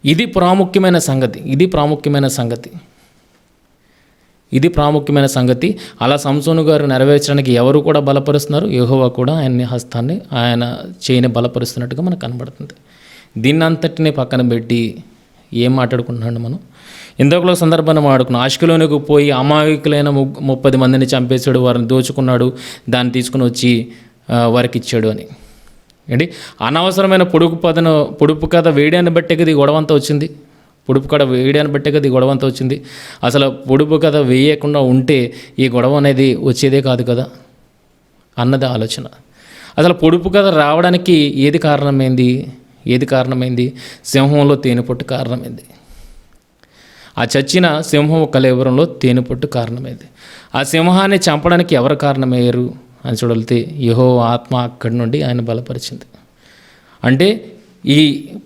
ఇది ప్రాముఖ్యమైన సంగతి. ఇది ప్రాముఖ్యమైన సంగతి. అలా సంసోను గారు నెరవేర్చడానికి ఎవరు కూడా బలపరుస్తున్నారు? యెహోవా కూడా ఆయన చేయిని బలపరుస్తున్నట్టుగా మనకు కనబడుతుంది. దీన్ని అంతటిని పక్కన పెట్టి ఏం మాట్లాడుకుంటున్నాడు మనం? ఇంతకులో సందర్భాన్ని మాట్లాడుకున్నాం. అష్కెలోనుకు పోయి అమాయకులైన 30 మందిని చంపేశాడు, వారిని దోచుకున్నాడు, దాన్ని తీసుకుని వచ్చి వారికి ఇచ్చాడు అని. ఏంటి అనవసరమైన పొడుపు కథ వేయడాన్ని బట్టే కదా ఈ గొడవంతా వచ్చింది. పొడుపు కథ వేయడాన్ని బట్టే కదా ఈ గొడవంతా వచ్చింది. అసలు పొడుపు కథ వేయకుండా ఉంటే ఈ గొడవ అనేది వచ్చేదే కాదు కదా అన్నది ఆలోచన. అసలు పొడుపు కథ రావడానికి ఏది కారణమైంది? సింహంలో తేనెపట్టు కారణమైంది. ఆ చచ్చిన సింహం కళేబరంలో తేనెపట్టు కారణమైంది. ఆ సింహాన్ని చంపడానికి ఎవరు కారణమయ్యారు అని చూడలితే యెహోవా ఆత్మ అక్కడి నుండి ఆయన బలపరిచింది. అంటే ఈ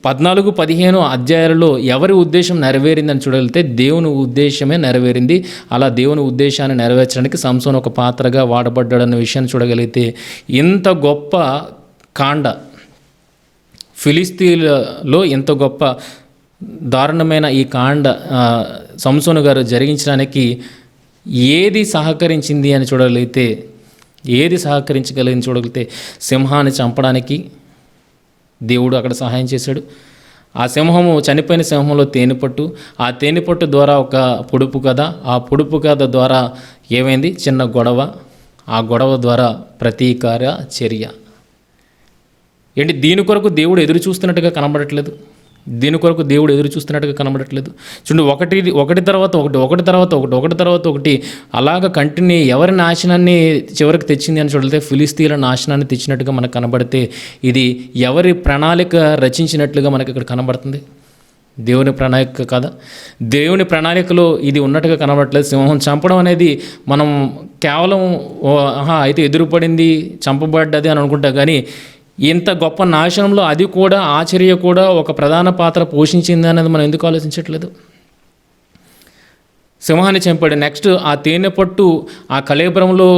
14-15 అధ్యాయాలలో ఎవరి ఉద్దేశం నెరవేరిందని చూడగలిగితే దేవుని ఉద్దేశమే నెరవేరింది. అలా దేవుని ఉద్దేశాన్ని నెరవేర్చడానికి సంసోను ఒక పాత్రగా వాడబడ్డాడన్న విషయాన్ని చూడగలిగితే, ఇంత గొప్ప కాండ ఫిలిస్తీన్లలో ఎంత గొప్ప దారుణమైన ఈ కాండ సంసోను గారు జరిగించడానికి ఏది సహకరించింది అని చూడగలిగితే, సింహాన్ని చంపడానికి దేవుడు అక్కడ సహాయం చేశాడు. ఆ సింహము చనిపోయిన సింహంలో తేనెపట్టు, ఆ తేనెపట్టు ద్వారా ఒక పొడుపు కథ, ఆ పొడుపు కథ ద్వారా ఏమైంది? చిన్న గొడవ, ఆ గొడవ ద్వారా ప్రతీకార చర్య. ఏంటి దీని కొరకు దేవుడు ఎదురు చూస్తున్నట్టుగా కనబడట్లేదు. చూడండి, ఒకటి తర్వాత ఒకటి అలాగ కంటిన్యూ ఎవరి నాశనాన్ని చివరికి తెచ్చింది అని చూడితే ఫిలిస్తీన్ల నాశనాన్ని తెచ్చినట్టుగా మనకు కనబడితే, ఇది ఎవరి ప్రణాళిక రచించినట్లుగా మనకి ఇక్కడ కనబడుతుంది. దేవుని ప్రణాళిక కదా. దేవుని ప్రణాళికలో ఇది ఉన్నట్టుగా కనబడట్లేదు. సింహం చంపడం అనేది మనం కేవలం అయితే ఎదురుపడింది, చంపబడ్డది అని అనుకుంటా. కానీ ఇంత గొప్ప నాశనంలో అది కూడా ఆచర్య కూడా ఒక ప్రధాన పాత్ర పోషించింది అనేది మనం ఎందుకు ఆలోచించట్లేదు? సింహాన్ని చంపాడు. నెక్స్ట్ ఆ తేనె పట్టు ఆ కళేబరంలో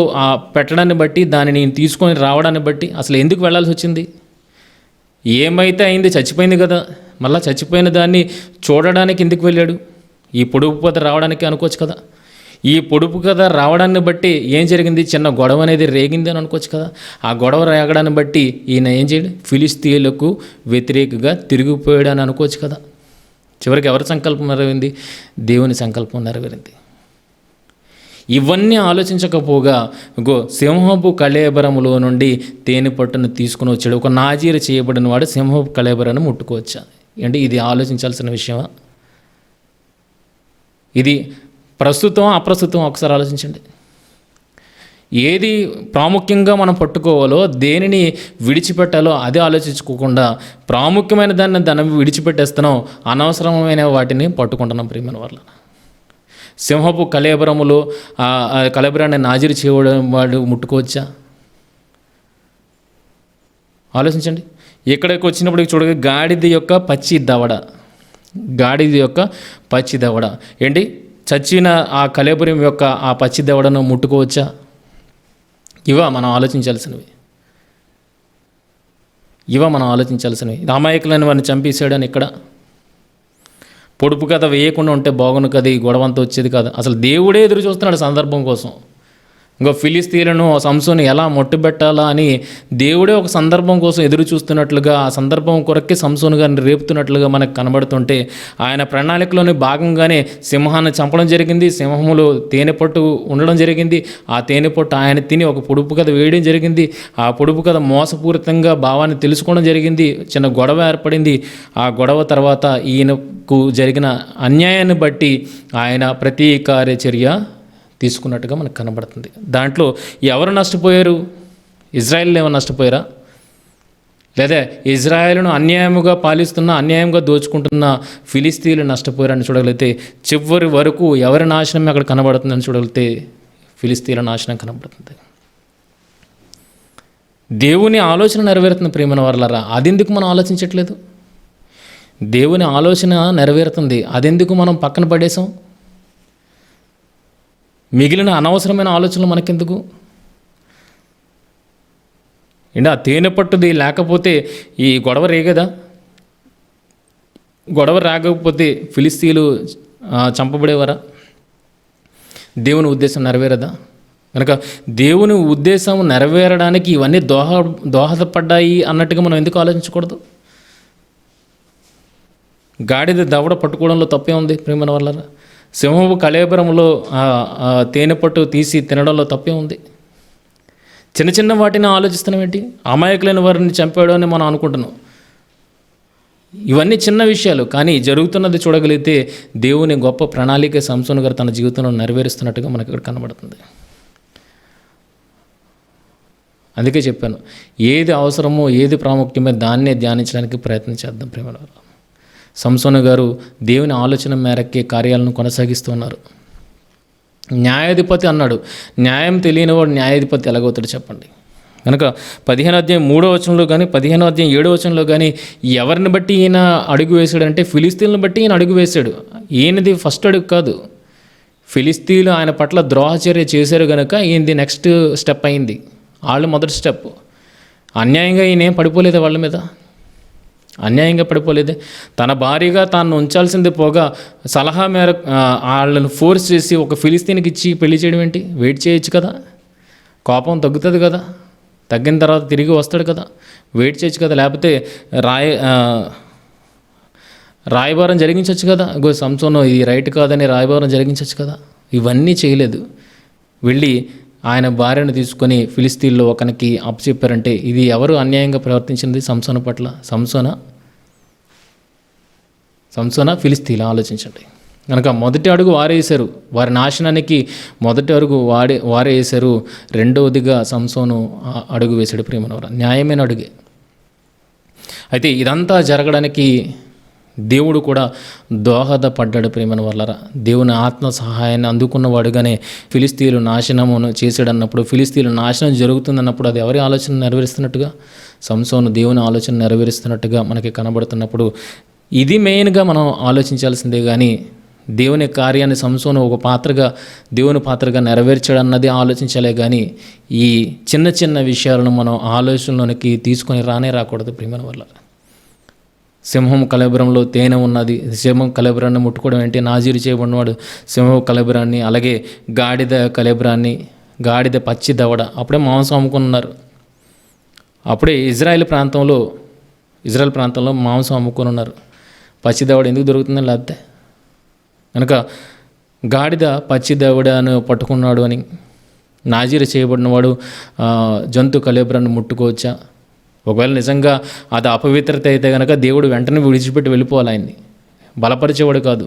పెట్టడాన్ని బట్టి, దానిని తీసుకొని రావడాన్ని బట్టి అసలు ఎందుకు వెళ్ళాల్సి వచ్చింది? ఏమైతే అయింది, చచ్చిపోయింది కదా. మళ్ళీ చచ్చిపోయిన దాన్ని చూడడానికి ఎందుకు వెళ్ళాడు? ఈ పొడుపు కథ రావడానికి అనుకోవచ్చు కదా. ఈ పొడుపు కథ రావడాన్ని బట్టి ఏం జరిగింది? చిన్న గొడవ అనేది రేగింది అని అనుకోవచ్చు కదా. ఆ గొడవ రేగడాన్ని బట్టి ఈయన ఏం చేయడు? ఫిలిస్తీన్లకు వ్యతిరేకంగా తిరిగిపోయాడు అని అనుకోవచ్చు కదా. చివరికి ఎవరి సంకల్పం నెరవేరింది? దేవుని సంకల్పం నెరవేరింది. ఇవన్నీ ఆలోచించకపోగా సింహపు కళేబరములో నుండి తేనె పట్టును తీసుకుని వచ్చాడు. ఒక నాజీరు చేయబడిన వాడు సింహపు కళేబరాన్ని ముట్టుకోవచ్చా? అంటే ఇది ఆలోచించాల్సిన విషయమా? ఇది ప్రస్తుతం అప్రస్తుతం ఒకసారి ఆలోచించండి. ఏది ప్రాముఖ్యంగా మనం పట్టుకోవాలో, దేనిని విడిచిపెట్టాలో అదే ఆలోచించుకోకుండా ప్రాముఖ్యమైన దాన్ని విడిచిపెట్టేస్తున్నాం, అనవసరమైన వాటిని పట్టుకుంటున్నాం. ప్రియమైన వాళ్ళ సింహపు కళేబరములో కళేబరాన్ని నాజీరు చేయడం వాడు ముట్టుకోవచ్చా? ఆలోచించండి. ఇక్కడికి వచ్చినప్పటికి చూడగా గాడిద యొక్క పచ్చి దవడ ఏంటి? చచ్చిన ఆ కళేబరం యొక్క ఆ పచ్చి దవడను ముట్టుకోవచ్చా? మనం ఆలోచించాల్సినవి. అమాయకులని వారిని చంపేశాడని ఇక్కడ పొడుపు కథ వేయకుండా ఉంటే బాగుండు కదా, ఈ గొడవంతా వచ్చేది కాదు. అసలు దేవుడే ఎదురు చూస్తున్నాడు సందర్భం కోసం. ఇంకో ఫిలిస్తీన్లను సంసోను ఎలా మొట్టుబెట్టాలా అని దేవుడే ఒక సందర్భం కోసం ఎదురు చూస్తున్నట్లుగా, ఆ సందర్భం కొరకే సంసోను గారిని రేపుతున్నట్లుగా మనకు కనబడుతుంటే, ఆయన ప్రణాళికలోని భాగంగానే సింహాన్ని చంపడం జరిగింది. సింహములో తేనెపట్టు ఉండడం జరిగింది. ఆ తేనెపట్టు ఆయన తిని ఒక పొడుపు కథ వేయడం జరిగింది. ఆ పొడుపు కథ మోసపూరితంగా భావాన్ని తెలుసుకోవడం జరిగింది. చిన్న గొడవ ఏర్పడింది. ఆ గొడవ తర్వాత ఈయనకు జరిగిన అన్యాయాన్ని బట్టి ఆయన ప్రతీకార చర్య తీసుకున్నట్టుగా మనకు కనబడుతుంది. దాంట్లో ఎవరు నష్టపోయారు? ఇజ్రాయేల్ ఏమైనా నష్టపోయారా? లేదా ఇజ్రాయేలును అన్యాయముగా పాలిస్తున్న, అన్యాయంగా దోచుకుంటున్న ఫిలిస్తీన్లు నష్టపోయారని చూడగలిగితే, చివరి వరకు ఎవరి నాశనం అక్కడ కనబడుతుందని చూడగలిగితే ఫిలిస్తీన్ల నాశనం కనబడుతుంది. దేవుని ఆలోచన నెరవేరుతుంది. ప్రియమైన వారలారా, అదెందుకు మనం ఆలోచించట్లేదు? దేవుని ఆలోచన నెరవేరుతుంది, అదెందుకు మనం పక్కన పడేసాం? మిగిలిన అనవసరమైన ఆలోచనలు మనకెందుకు? ఆ తేనె పట్టుది లేకపోతే ఈ గొడవ రేగదా? గొడవ రాకపోతే ఫిలిస్తీన్లు చంపబడేవారా? దేవుని ఉద్దేశం నెరవేరదా? కనుక దేవుని ఉద్దేశం నెరవేరడానికి ఇవన్నీ దోహదపడ్డాయి అన్నట్టుగా మనం ఎందుకు ఆలోచించకూడదు? గాడిద దవడ పట్టుకోవడంలో తప్పే ఉంది ప్రేమన వల్ల? సింహపు కళేబరంలో తేనె పట్టు తీసి తినడంలో తప్పే ఉంది? చిన్న చిన్న వాటిని ఆలోచిస్తున్నాం ఏంటి? అమాయకులైన వారిని చంపాడు అని మనం అనుకుంటున్నాం. ఇవన్నీ చిన్న విషయాలు, కానీ జరుగుతున్నది చూడగలిగితే దేవుని గొప్ప ప్రణాళిక సంసోను గారు తన జీవితంలో నెరవేరుస్తున్నట్టుగా మనకి ఇక్కడ కనబడుతుంది. అందుకే చెప్పాను, ఏది అవసరమో ఏది ప్రాముఖ్యమో దాన్నే ధ్యానించడానికి ప్రయత్నం చేద్దాం ప్రేమల వల్ల. సంసోను గారు దేవుని ఆలోచన మేరకే కార్యాలను కొనసాగిస్తున్నారు. న్యాయాధిపతి అన్నాడు. న్యాయం తెలియనివాడు న్యాయాధిపతి ఎలాగవుతాడు చెప్పండి? కనుక 15వ అధ్యాయం 3వ వచనంలో కానీ 15వ అధ్యాయం 7వ వచనంలో కానీ ఎవరిని బట్టి ఈయన అడుగు వేశాడంటే ఫిలిస్తీన్లను బట్టి ఈయన అడుగు వేశాడు. ఈయనది ఫస్ట్ అడుగు కాదు. ఫిలిస్తీన్లు ఆయన పట్ల ద్రోహచర్య చేశారు కనుక ఈయనది నెక్స్ట్ స్టెప్ అయింది. వాళ్ళు మొదటి స్టెప్. అన్యాయంగా ఈయన ఏం పడిపోలేదు, వాళ్ళ మీద అన్యాయంగా పడిపోలేదే. తన భార్యగా తాను ఉంచాల్సింది పోగా సలహా మేర వాళ్ళని ఫోర్స్ చేసి ఒక ఫిలిస్తీన్కి ఇచ్చి పెళ్లి చేయడం ఏంటి? వెయిట్ చేయొచ్చు కదా, కోపం తగ్గుతుంది కదా, తగ్గిన తర్వాత తిరిగి వస్తాడు కదా, వెయిట్ చేయొచ్చు కదా, లేకపోతే రాయబారం జరిగించవచ్చు కదా. సంసోను ఇది రైట్ కాదని రాయబారం జరిగించవచ్చు కదా. ఇవన్నీ చేయలేదు. వెళ్ళి ఆయన భార్యను తీసుకొని ఫిలిస్తీన్లో ఒకనికి అప్పచెప్పారంటే ఇది ఎవరు అన్యాయంగా ప్రవర్తించింది సంసోను పట్ల? సంసోనా ఫిలిస్తీన్లు? ఆలోచించండి. కనుక మొదటి అడుగు వారే వేశారు, వారి నాశనానికి మొదటి అడుగు వారే వేశారు. రెండవదిగా సంసోను అడుగు వేశాడు ప్రేమనవర, న్యాయమైన అడుగే. అయితే ఇదంతా జరగడానికి దేవుడు కూడా దోహదపడ్డాడు ప్రేమన వల్లరా. దేవుని ఆత్మ సహాయాన్ని అందుకున్నవాడుగానే ఫిలిస్తీన్లు నాశనమును చేసాడన్నప్పుడు, ఫిలిస్తీన్లు నాశనం జరుగుతుందన్నప్పుడు అది ఎవరి ఆలోచన నెరవేరుస్తున్నట్టుగా? సంసోను దేవుని ఆలోచన నెరవేరుస్తున్నట్టుగా మనకి కనబడుతున్నప్పుడు ఇది మెయిన్గా మనం ఆలోచించాల్సిందే. కానీ దేవుని కార్యాన్ని సంసోను ఒక పాత్రగా, దేవుని పాత్రగా నెరవేర్చాడన్నది ఆలోచించాలే కానీ ఈ చిన్న చిన్న విషయాలను మనం ఆలోచనలోనికి తీసుకొని రాకూడదు ప్రేమన వల్ల. సింహం కళేబరంలో తేనె ఉన్నది. సింహం కళేబరాన్ని ముట్టుకోవడం ఏంటి? నాజీరు చేయబడినవాడు సింహం కళేబరాన్ని, అలాగే గాడిద కళేబరాన్ని, గాడిద పచ్చి దవడ అప్పుడే మాంసం అమ్ముకున్నారు. అప్పుడే ఇజ్రాయెల్ ప్రాంతంలో మాంసం అమ్ముకొని ఉన్నారు. పచ్చి దవడ ఎందుకు దొరుకుతుందని లేకపోతే కనుక గాడిద పచ్చి దవడను పట్టుకున్నాడు అని, నాజీరు చేయబడినవాడు జంతు కళేబరాన్ని ముట్టుకోవచ్చా? ఒకవేళ నిజంగా అది అపవిత్రత అయితే కనుక దేవుడు వెంటనే విడిచిపెట్టి వెళ్ళిపోవాలి. ఆయన్ని బలపరిచేవాడు కాదు,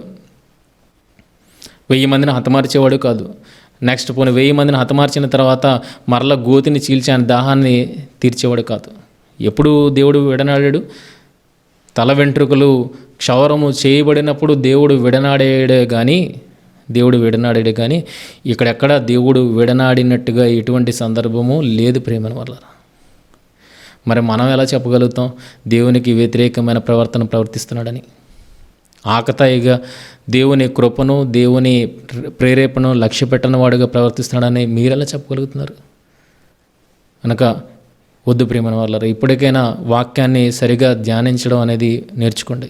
1000 మందిని హతమార్చేవాడు కాదు. నెక్స్ట్ 1000 మందిని హతమార్చిన తర్వాత మరలా గోతిని చీల్చి ఆయన దాహాన్ని తీర్చేవాడు కాదు. ఎప్పుడు దేవుడు విడనాడాడు? తల వెంట్రుకలు క్షౌరము చేయబడినప్పుడు దేవుడు విడనాడాడే కానీ ఇక్కడెక్కడ దేవుడు విడనాడినట్టుగా ఎటువంటి సందర్భము లేదు ప్రేమన వల్ల. మరి మనం ఎలా చెప్పగలుగుతాం దేవునికి వ్యతిరేకమైన ప్రవర్తిస్తున్నాడని? ఆకతాయిగా దేవుని కృపను, దేవుని ప్రేరేపణను లక్ష్య పెట్టని వాడుగా ప్రవర్తిస్తున్నాడని మీరు ఎలా చెప్పగలుగుతున్నారు? కనుక వద్దు ప్రేమన వల్ల. ఇప్పటికైనా వాక్యాన్ని సరిగా ధ్యానించడం అనేది నేర్చుకోండి.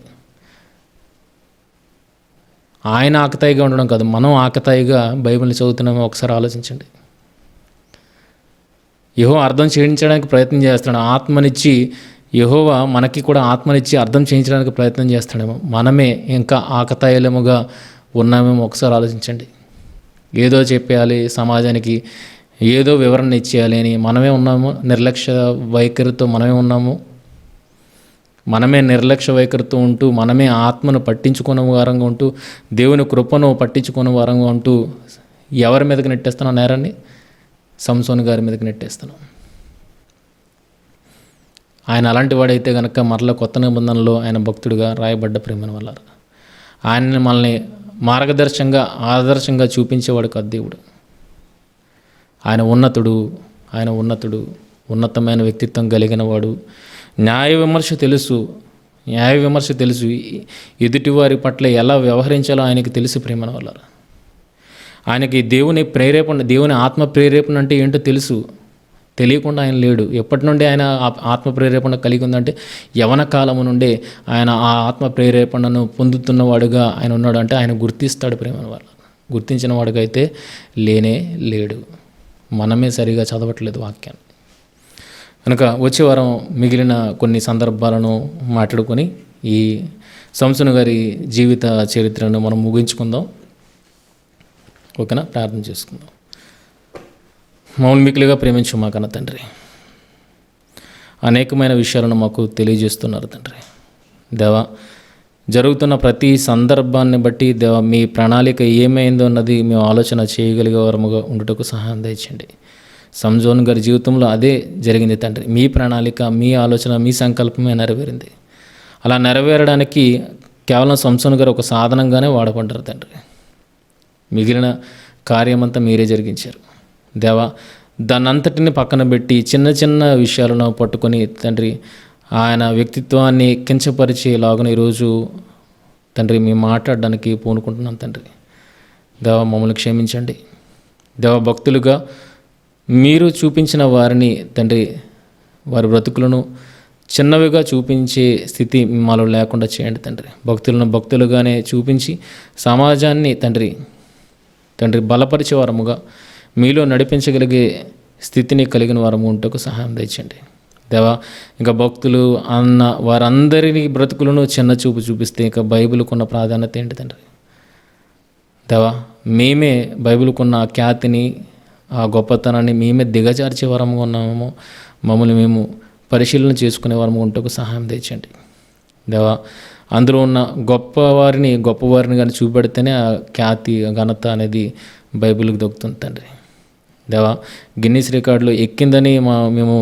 ఆయన ఆకతాయిగా ఉండడం కాదు, మనం ఆకతాయిగా బైబిల్ని చదువుతున్నామో ఒకసారి ఆలోచించండి. యెహోవా అర్థం చేయించడానికి ప్రయత్నం చేస్తున్నాడు. ఆత్మనిచ్చి యెహోవా మనకి కూడా ఆత్మనిచ్చి అర్థం చేయించడానికి ప్రయత్నం చేస్తాడేమో. మనమే ఇంకా ఆకతాయిలముగా ఉన్నామేమో ఒకసారి ఆలోచించండి. ఏదో చెప్పేయాలి సమాజానికి, ఏదో వివరణ ఇచ్చేయాలి అని మనమే ఉన్నాము. నిర్లక్ష్య వైఖరితో మనమే నిర్లక్ష్య వైఖరితో ఉంటూ, మనమే ఆత్మను పట్టించుకునే వారంగా ఉంటూ, దేవుని కృపను పట్టించుకునే వారంగా ఉంటూ ఎవరి మీదకి నెట్టేస్తున్నాం నేరాన్ని? సంసోను గారి మీదకి నెట్టేస్తున్నాం. ఆయన అలాంటి వాడైతే కనుక మరలా కొత్త నిబంధనలో ఆయన భక్తుడిగా రాయబడ్డ ప్రేమన వల్ల ఆయన్ని మనల్ని ఆదర్శంగా చూపించేవాడు కాదు దేవుడు. ఆయన ఉన్నతుడు, ఉన్నతమైన వ్యక్తిత్వం కలిగిన వాడు. న్యాయ విమర్శ తెలుసు. ఎదుటివారి పట్ల ఎలా వ్యవహరించాలో ఆయనకి తెలుసు ప్రేమన వల్ల. ఆయనకి దేవుని ఆత్మ ప్రేరేపణ అంటే ఏంటో తెలుసు. తెలియకుండా ఆయన లేడు. ఎప్పటి నుండి ఆయన ఆత్మ ప్రేరేపణ కలిగి ఉందంటే యవన కాలము నుండే ఆయన ఆ ఆత్మ ప్రేరేపణను పొందుతున్నవాడుగా ఆయన ఉన్నాడు. అంటే ఆయన గుర్తిస్తాడు ప్రేమన వల్ల. గుర్తించిన వాడికైతే లేనే లేడు. మనమే సరిగా చదవట్లేదు వాక్యాన్ని. కనుక వచ్చే వారం మిగిలిన కొన్ని సందర్భాలను మాట్లాడుకొని ఈ సంసోను గారి జీవిత చరిత్రను మనం ముగించుకుందాం. ఓకేనా? ప్రార్థన చేసుకుందాం. మమ్మల్ని మిక్కిలిగా ప్రేమించు మా కన్న తండ్రి, అనేకమైన విషయాలను మాకు తెలియజేస్తున్నారు తండ్రి. దేవా, జరుగుతున్న ప్రతి సందర్భాన్ని బట్టి దేవా మీ ప్రణాళిక ఏమైందో అన్నది మేము ఆలోచన చేయగలిగే వారముగా ఉండుటకు సహాయం దయచేయండి. సంసోను గారి జీవితంలో అదే జరిగింది తండ్రి. మీ ప్రణాళిక, మీ ఆలోచన, మీ సంకల్పమే నెరవేరింది. అలా నెరవేరడానికి కేవలం సంసోను గారు ఒక సాధనంగానే వాడబడ్డారు తండ్రి. మిగిలిన కార్యమంతా మీరే జరిగించారు దేవా. దాన్నంతటిని పక్కన పెట్టి చిన్న చిన్న విషయాలను పట్టుకొని తండ్రి ఆయన వ్యక్తిత్వాన్ని కించపరిచేలాగా ఈరోజు తండ్రి మేము మాట్లాడడానికి పూనుకుంటున్నాం తండ్రి. దేవా, మమ్మల్ని క్షమించండి దేవా. భక్తులుగా మీరు చూపించిన వారిని తండ్రి, వారి బ్రతుకులను చిన్నవిగా చూపించే స్థితి మాలో లేకుండా చేయండి తండ్రి. భక్తులను భక్తులుగానే చూపించి సమాజాన్ని తండ్రి బలపరిచే వారముగా, మీలో నడిపించగలిగే స్థితిని కలిగిన వారము ఉంటకు సహాయం దయచండి దేవా. ఇంకా భక్తులు అన్న వారందరినీ బ్రతుకులను చిన్న చూపు చూపిస్తే ఇంకా బైబిల్కున్న ప్రాధాన్యత ఏంటి తండ్రి దేవా. మేమే బైబిల్కున్న ఆ ఖ్యాతిని, ఆ గొప్పతనాన్ని మేమే దిగజార్చే వరము ఉన్నామేమో, మమ్మల్ని మేము పరిశీలన చేసుకునే వరము ఉంటకు సహాయం తెచ్చండి దేవా. అందులో ఉన్న గొప్పవారిని కానీ చూపెడితేనే ఆ ఖ్యాతి, ఘనత అనేది బైబిల్కి దొరుకుతుంది తండ్రి దేవా. గిన్నీస్ రికార్డులో ఎక్కిందని మేము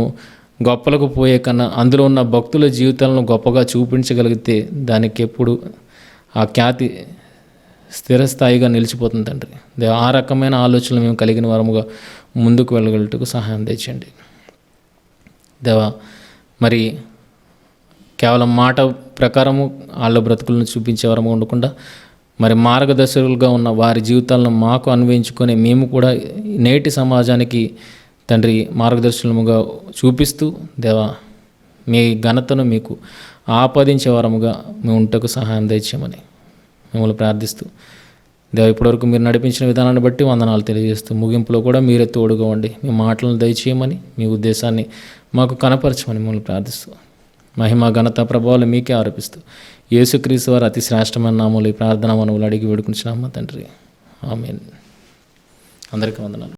గొప్పలకు పోయే కన్నా అందులో ఉన్న భక్తుల జీవితాలను గొప్పగా చూపించగలిగితే దానికి ఎప్పుడు ఆ ఖ్యాతి స్థిరస్థాయిగా నిలిచిపోతుంది తండ్రి దేవా. ఆ రకమైన ఆలోచనలు మేము కలిగిన వారముగా ముందుకు వెళ్ళగలుగుటకు సహాయం తెచ్చండి దేవా. మరి కేవలం మాట ప్రకారము వాళ్ళ బ్రతుకులను చూపించే వరము ఉండకుండా మరి మార్గదర్శకులుగా ఉన్న వారి జీవితాలను మాకు అన్వయించుకొని మేము కూడా నేటి సమాజానికి తండ్రి మార్గదర్శనముగా చూపిస్తూ దేవా మీ ఘనతను మీకు ఆపాదించే వరముగా మేము ఉంటకు సహాయం దయచేయమని మిమ్మల్ని ప్రార్థిస్తూ దేవా, ఇప్పటివరకు మీరు నడిపించిన విధానాన్ని బట్టి వందనాలు తెలియజేస్తూ ముగింపులో కూడా మీరే తోడుగా ఉండి మీ మాటలను దయచేయమని, మీ ఉద్దేశాన్ని మాకు కనపరచమని మిమ్మల్ని ప్రార్థిస్తూ మహిమ ఘనత ప్రభావాలు మీకే ఆరోపిస్తూ యేసుక్రీస్తు వారు అతి శ్రేష్టమైన నామములో ఈ ప్రార్థన మనవులు అడిగి వేడుకుంటున్నాము తండ్రి. ఆమేన్. అందరికీ వందనాలు.